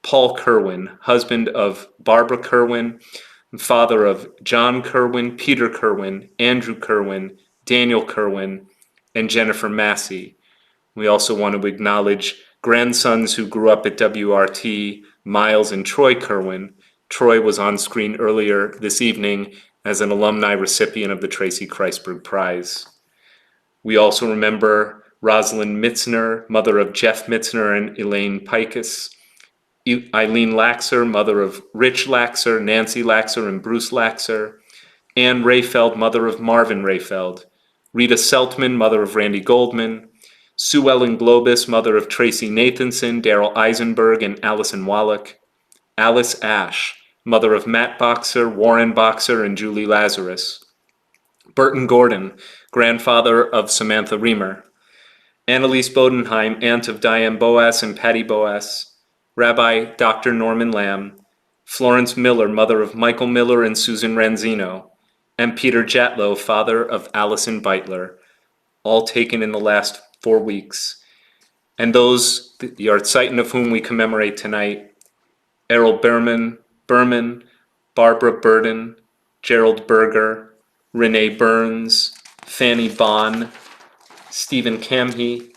Paul Kerwin, husband of Barbara Kerwin, father of John Kerwin, Peter Kerwin, Andrew Kerwin, Daniel Kerwin, and Jennifer Massey. We also want to acknowledge grandsons who grew up at WRT, Miles and Troy Kerwin. Troy was on screen earlier this evening as an alumni recipient of the Tracy Kreisberg Prize. We also remember Rosalind Mitzner, mother of Jeff Mitzner and Elaine Pikus; Eileen Laxer, mother of Rich Laxer, Nancy Laxer, and Bruce Laxer; Ann Rayfeld, mother of Marvin Rayfeld; Rita Seltman, mother of Randy Goldman; Sue Ellen Globus, mother of Tracy Nathanson, Daryl Eisenberg, and Allison Wallach; Alice Ash, mother of Matt Boxer, Warren Boxer, and Julie Lazarus; Burton Gordon, grandfather of Samantha Reamer; Annalise Bodenheim, aunt of Diane Boas and Patty Boas; Rabbi Dr. Norman Lamb; Florence Miller, mother of Michael Miller and Susan Ranzino; and Peter Jatlow, father of Allison Beitler, all taken in the last 4 weeks. And those, the Yahrzeitin of whom we commemorate tonight: Errol Berman, Barbara Burden, Gerald Berger, Renee Burns, Fanny Bond, Stephen Kamhe,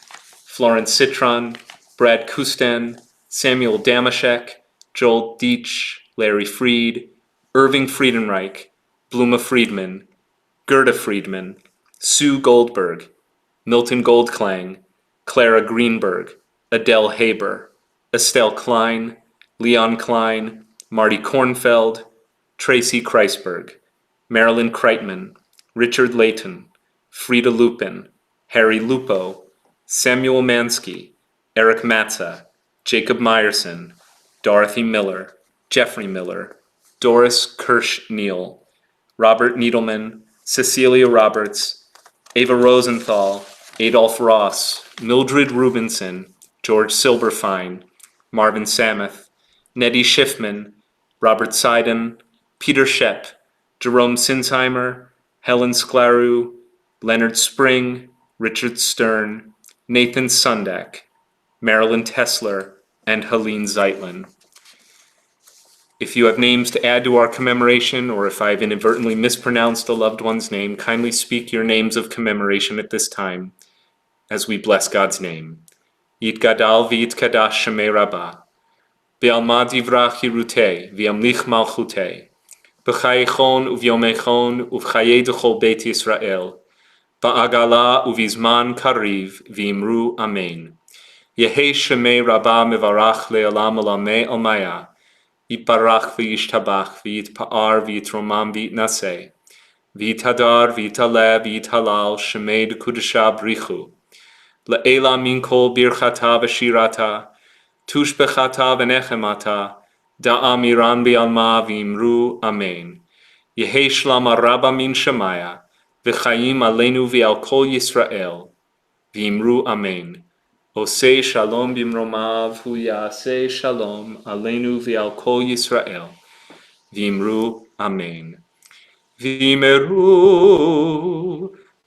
Florence Citron, Brad Kusten, Samuel Damashek, Joel Deitch, Larry Freed, Irving Friedenreich, Bluma Friedman, Gerda Friedman, Sue Goldberg, Milton Goldklang, Clara Greenberg, Adele Haber, Estelle Klein, Leon Klein, Marty Kornfeld, Tracy Kreisberg, Marilyn Kreitman, Richard Layton, Frida Lupin, Harry Lupo, Samuel Mansky, Eric Matza, Jacob Meyerson, Dorothy Miller, Jeffrey Miller, Doris Kirsch Neal, Robert Needleman, Cecilia Roberts, Ava Rosenthal, Adolph Ross, Mildred Rubinson, George Silberfein, Marvin Samuth, Nettie Schiffman, Robert Seiden, Peter Shep, Jerome Sinsheimer, Helen Sclaru, Leonard Spring, Richard Stern, Nathan Sundak, Marilyn Tesler, and Helene Zeitlin. If you have names to add to our commemoration, or if I have inadvertently mispronounced a loved one's name, kindly speak your names of commemoration at this time as we bless God's name. Yitgadal v'yitkadash shemei rabbah, Be'alma divrach hirutei, v'yamlich malchutei, B'chayechon uvyomechon uv'chaye d'chol Beit Yisrael, Ba'agala uvizman kariv v'imru amen. Yehei shemei rabbah mevarach le'olam olamei almaya, Yitbarach v'yishtabach v'yitpa'ar v'yitromam v'yitnaseh, v'yitadar v'yitaleh v'yithalal shemei d'kudesha brichu, Le'ela min kol birchata v'shirata, Tush bechata v'nechemata, da'amiran bi'alma v'imru amen. Yehei shlam araba min shemaya, v'chayim aleinu v'al kol Yisrael, v'imru amen. Osei shalom b'mromav, hu ya'aseh shalom aleinu v'al kol Yisrael, v'imru amen. V'imru,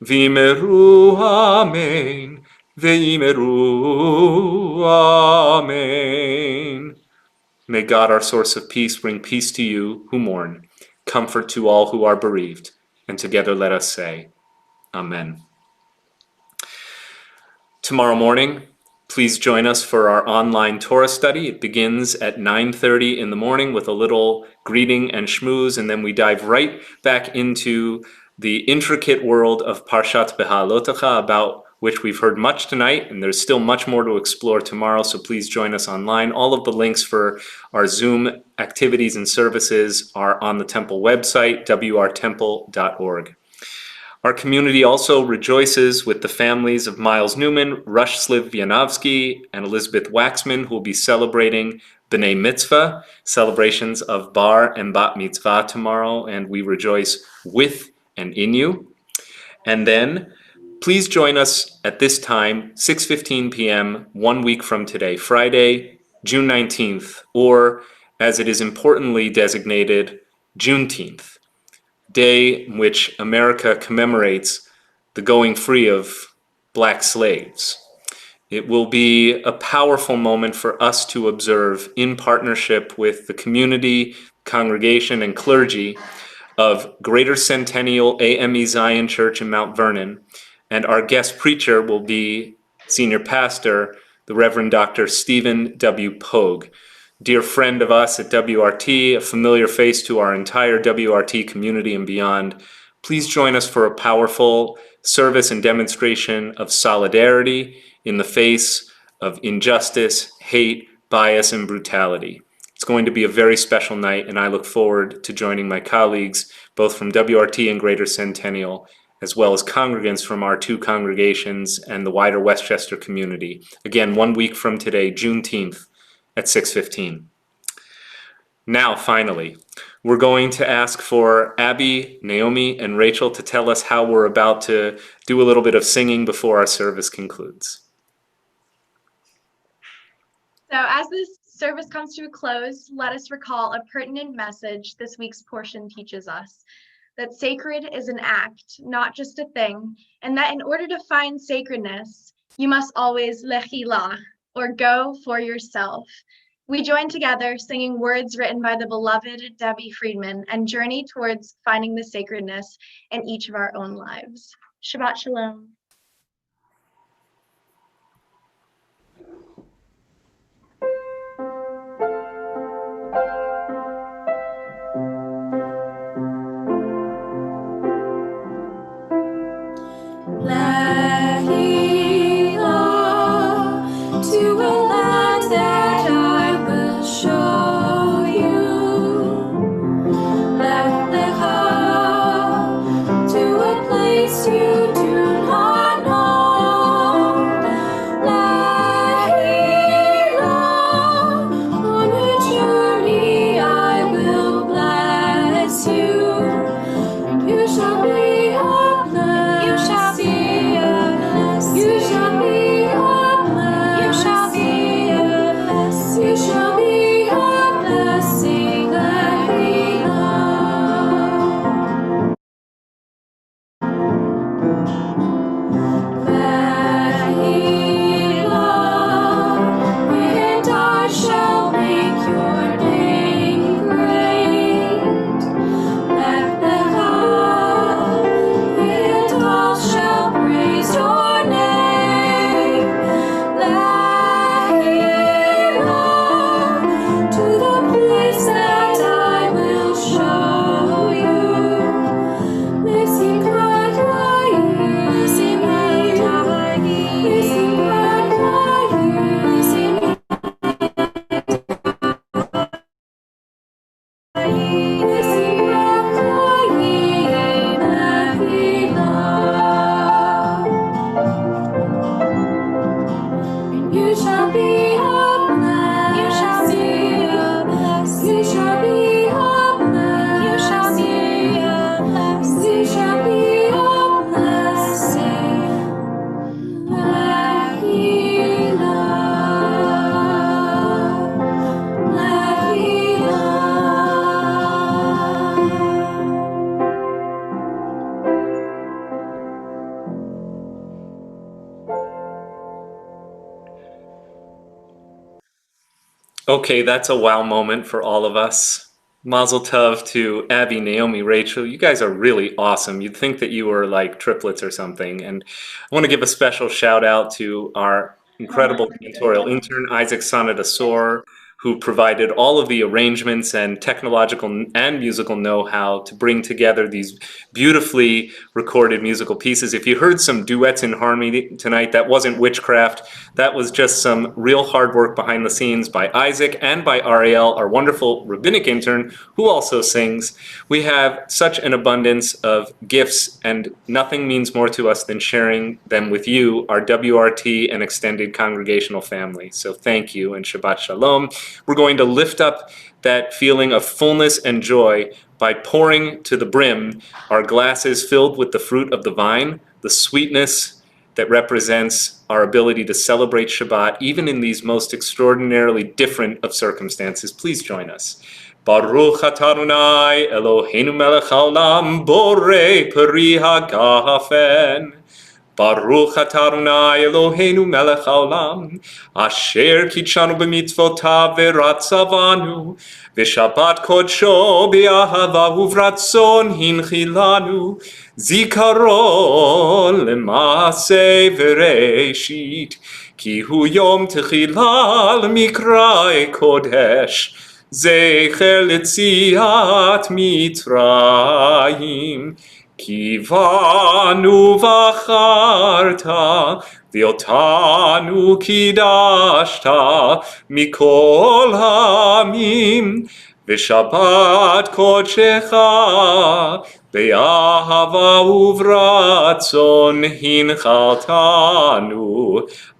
v'imru amen. Ve'imeru, amen. May God, our source of peace, bring peace to you who mourn, comfort to all who are bereaved, and together let us say, Amen. Tomorrow morning, please join us for our online Torah study. It begins at 9:30 in the morning with a little greeting and schmooze, and then we dive right back into the intricate world of Parshat Beha'alotecha, about which we've heard much tonight, and there's still much more to explore tomorrow, so please join us online. All of the links for our Zoom activities and services are on the temple website, wrtemple.org. Our community also rejoices with the families of Miles Newman, Rush Sliv Vianovsky, and Elizabeth Waxman, who will be celebrating B'nai Mitzvah, celebrations of Bar and Bat Mitzvah tomorrow, and we rejoice with and in you. And then Please join us at this time, 6:15 p.m., 1 week from today, Friday, June 19th, or as it is importantly designated, Juneteenth, day in which America commemorates the going free of Black slaves. It will be a powerful moment for us to observe in partnership with the community, congregation, and clergy of Greater Centennial AME Zion Church in Mount Vernon. And our guest preacher will be Senior Pastor, the Reverend Dr. Stephen W. Pogue, dear friend of us at WRT, a familiar face to our entire WRT community and beyond. Please join us for a powerful service and demonstration of solidarity in the face of injustice, hate, bias, and brutality. It's going to be a very special night, and I look forward to joining my colleagues, both from WRT and Greater Centennial, as well as congregants from our two congregations and the wider Westchester community. Again, 1 week from today, Juneteenth, at 6:15. Now, finally, we're going to ask for Abby, Naomi, and Rachel to tell us how we're about to do a little bit of singing before our service concludes. So as this service comes to a close, let us recall a pertinent message this week's portion teaches us: that sacred is an act, not just a thing, and that in order to find sacredness, you must always lechila, or go for yourself. We join together singing words written by the beloved Debbie Friedman and journey towards finding the sacredness in each of our own lives. Shabbat Shalom. Okay, that's a wow moment for all of us. Mazel tov to Abby, Naomi, Rachel. You guys are really awesome. You'd think that you were like triplets or something. And I want to give a special shout out to our incredible editorial intern, Isaac Sonadasor, who provided all of the arrangements and technological and musical know-how to bring together these beautifully recorded musical pieces. If you heard some duets in harmony tonight, that wasn't witchcraft. That was just some real hard work behind the scenes by Isaac and by Ariel, our wonderful rabbinic intern, who also sings. We have such an abundance of gifts, and nothing means more to us than sharing them with you, our WRT and extended congregational family. So thank you and Shabbat Shalom. We're going to lift up that feeling of fullness and joy by pouring to the brim our glasses filled with the fruit of the vine, the sweetness that represents our ability to celebrate Shabbat, even in these most extraordinarily different of circumstances. Please join us. Baruch atah Adonai Eloheinu melech haolam borei peri hagafen. Baruch atah Adonai Eloheinu melech haolam asher kitshanu b'mitzvotav v'ratzavanu v'shabbat kodsho b'ahava uvratzon hinchilanu zikaron l'maaseh v'reishit ki hu yom techila l'mikra'e kodesh zecher l'tziat mitzrayim Kivanu v'acharta, v'otanu kidashta, mikol hamim, v'shabbat kodshecha, be'ahava uvratzon hinchaltanu,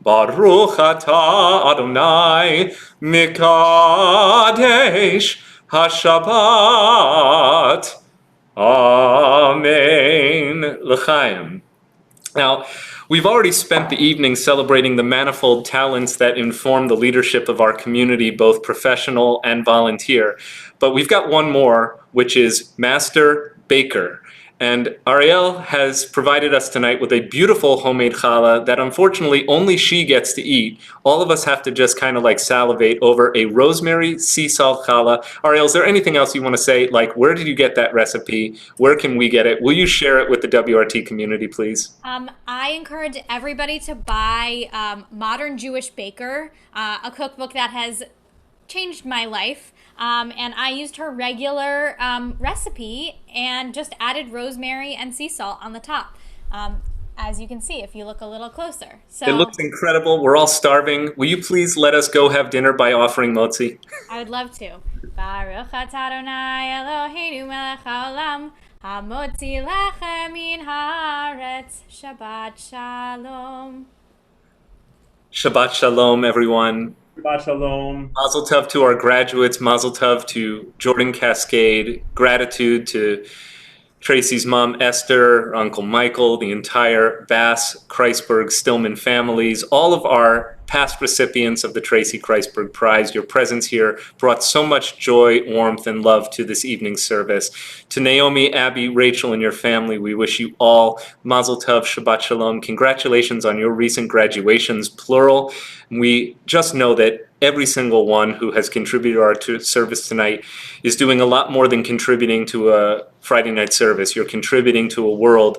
baruch atah Adonai, mikadesh hashabbat. Amen. L'chaim. Now, we've already spent the evening celebrating the manifold talents that inform the leadership of our community, both professional and volunteer. But we've got one more, which is Master Baker. And Ariel has provided us tonight with a beautiful homemade challah that unfortunately only she gets to eat. All of us have to just kind of like salivate over a rosemary sea salt challah. Ariel, is there anything else you want to say? Like, where did you get that recipe? Where can we get it? Will you share it with the WRT community, please? I encourage everybody to buy Modern Jewish Baker, a cookbook that has changed my life. And I used her regular recipe and just added rosemary and sea salt on the top, as you can see if you look a little closer. So it looks incredible. We're all starving. Will you please let us go have dinner by offering motzi? I would love to. Baruch atah Adonai Eloheinu melech haolam hamotzi lechem min haaretz. Shabbat shalom. Shabbat shalom, everyone. Shabbat shalom. Mazel tov to our graduates. Mazel tov to Jordan Cascade. Gratitude to Tracy's mom, Esther, Uncle Michael, the entire Bass, Kreisberg, Stillman families, all of our past recipients of the Tracy Kreisberg Prize. Your presence here brought so much joy, warmth, and love to this evening's service. To Naomi, Abby, Rachel, and your family, we wish you all Mazel Tov, Shabbat Shalom. Congratulations on your recent graduations, plural. We just know that every single one who has contributed to our service tonight is doing a lot more than contributing to a Friday night service. You're contributing to a world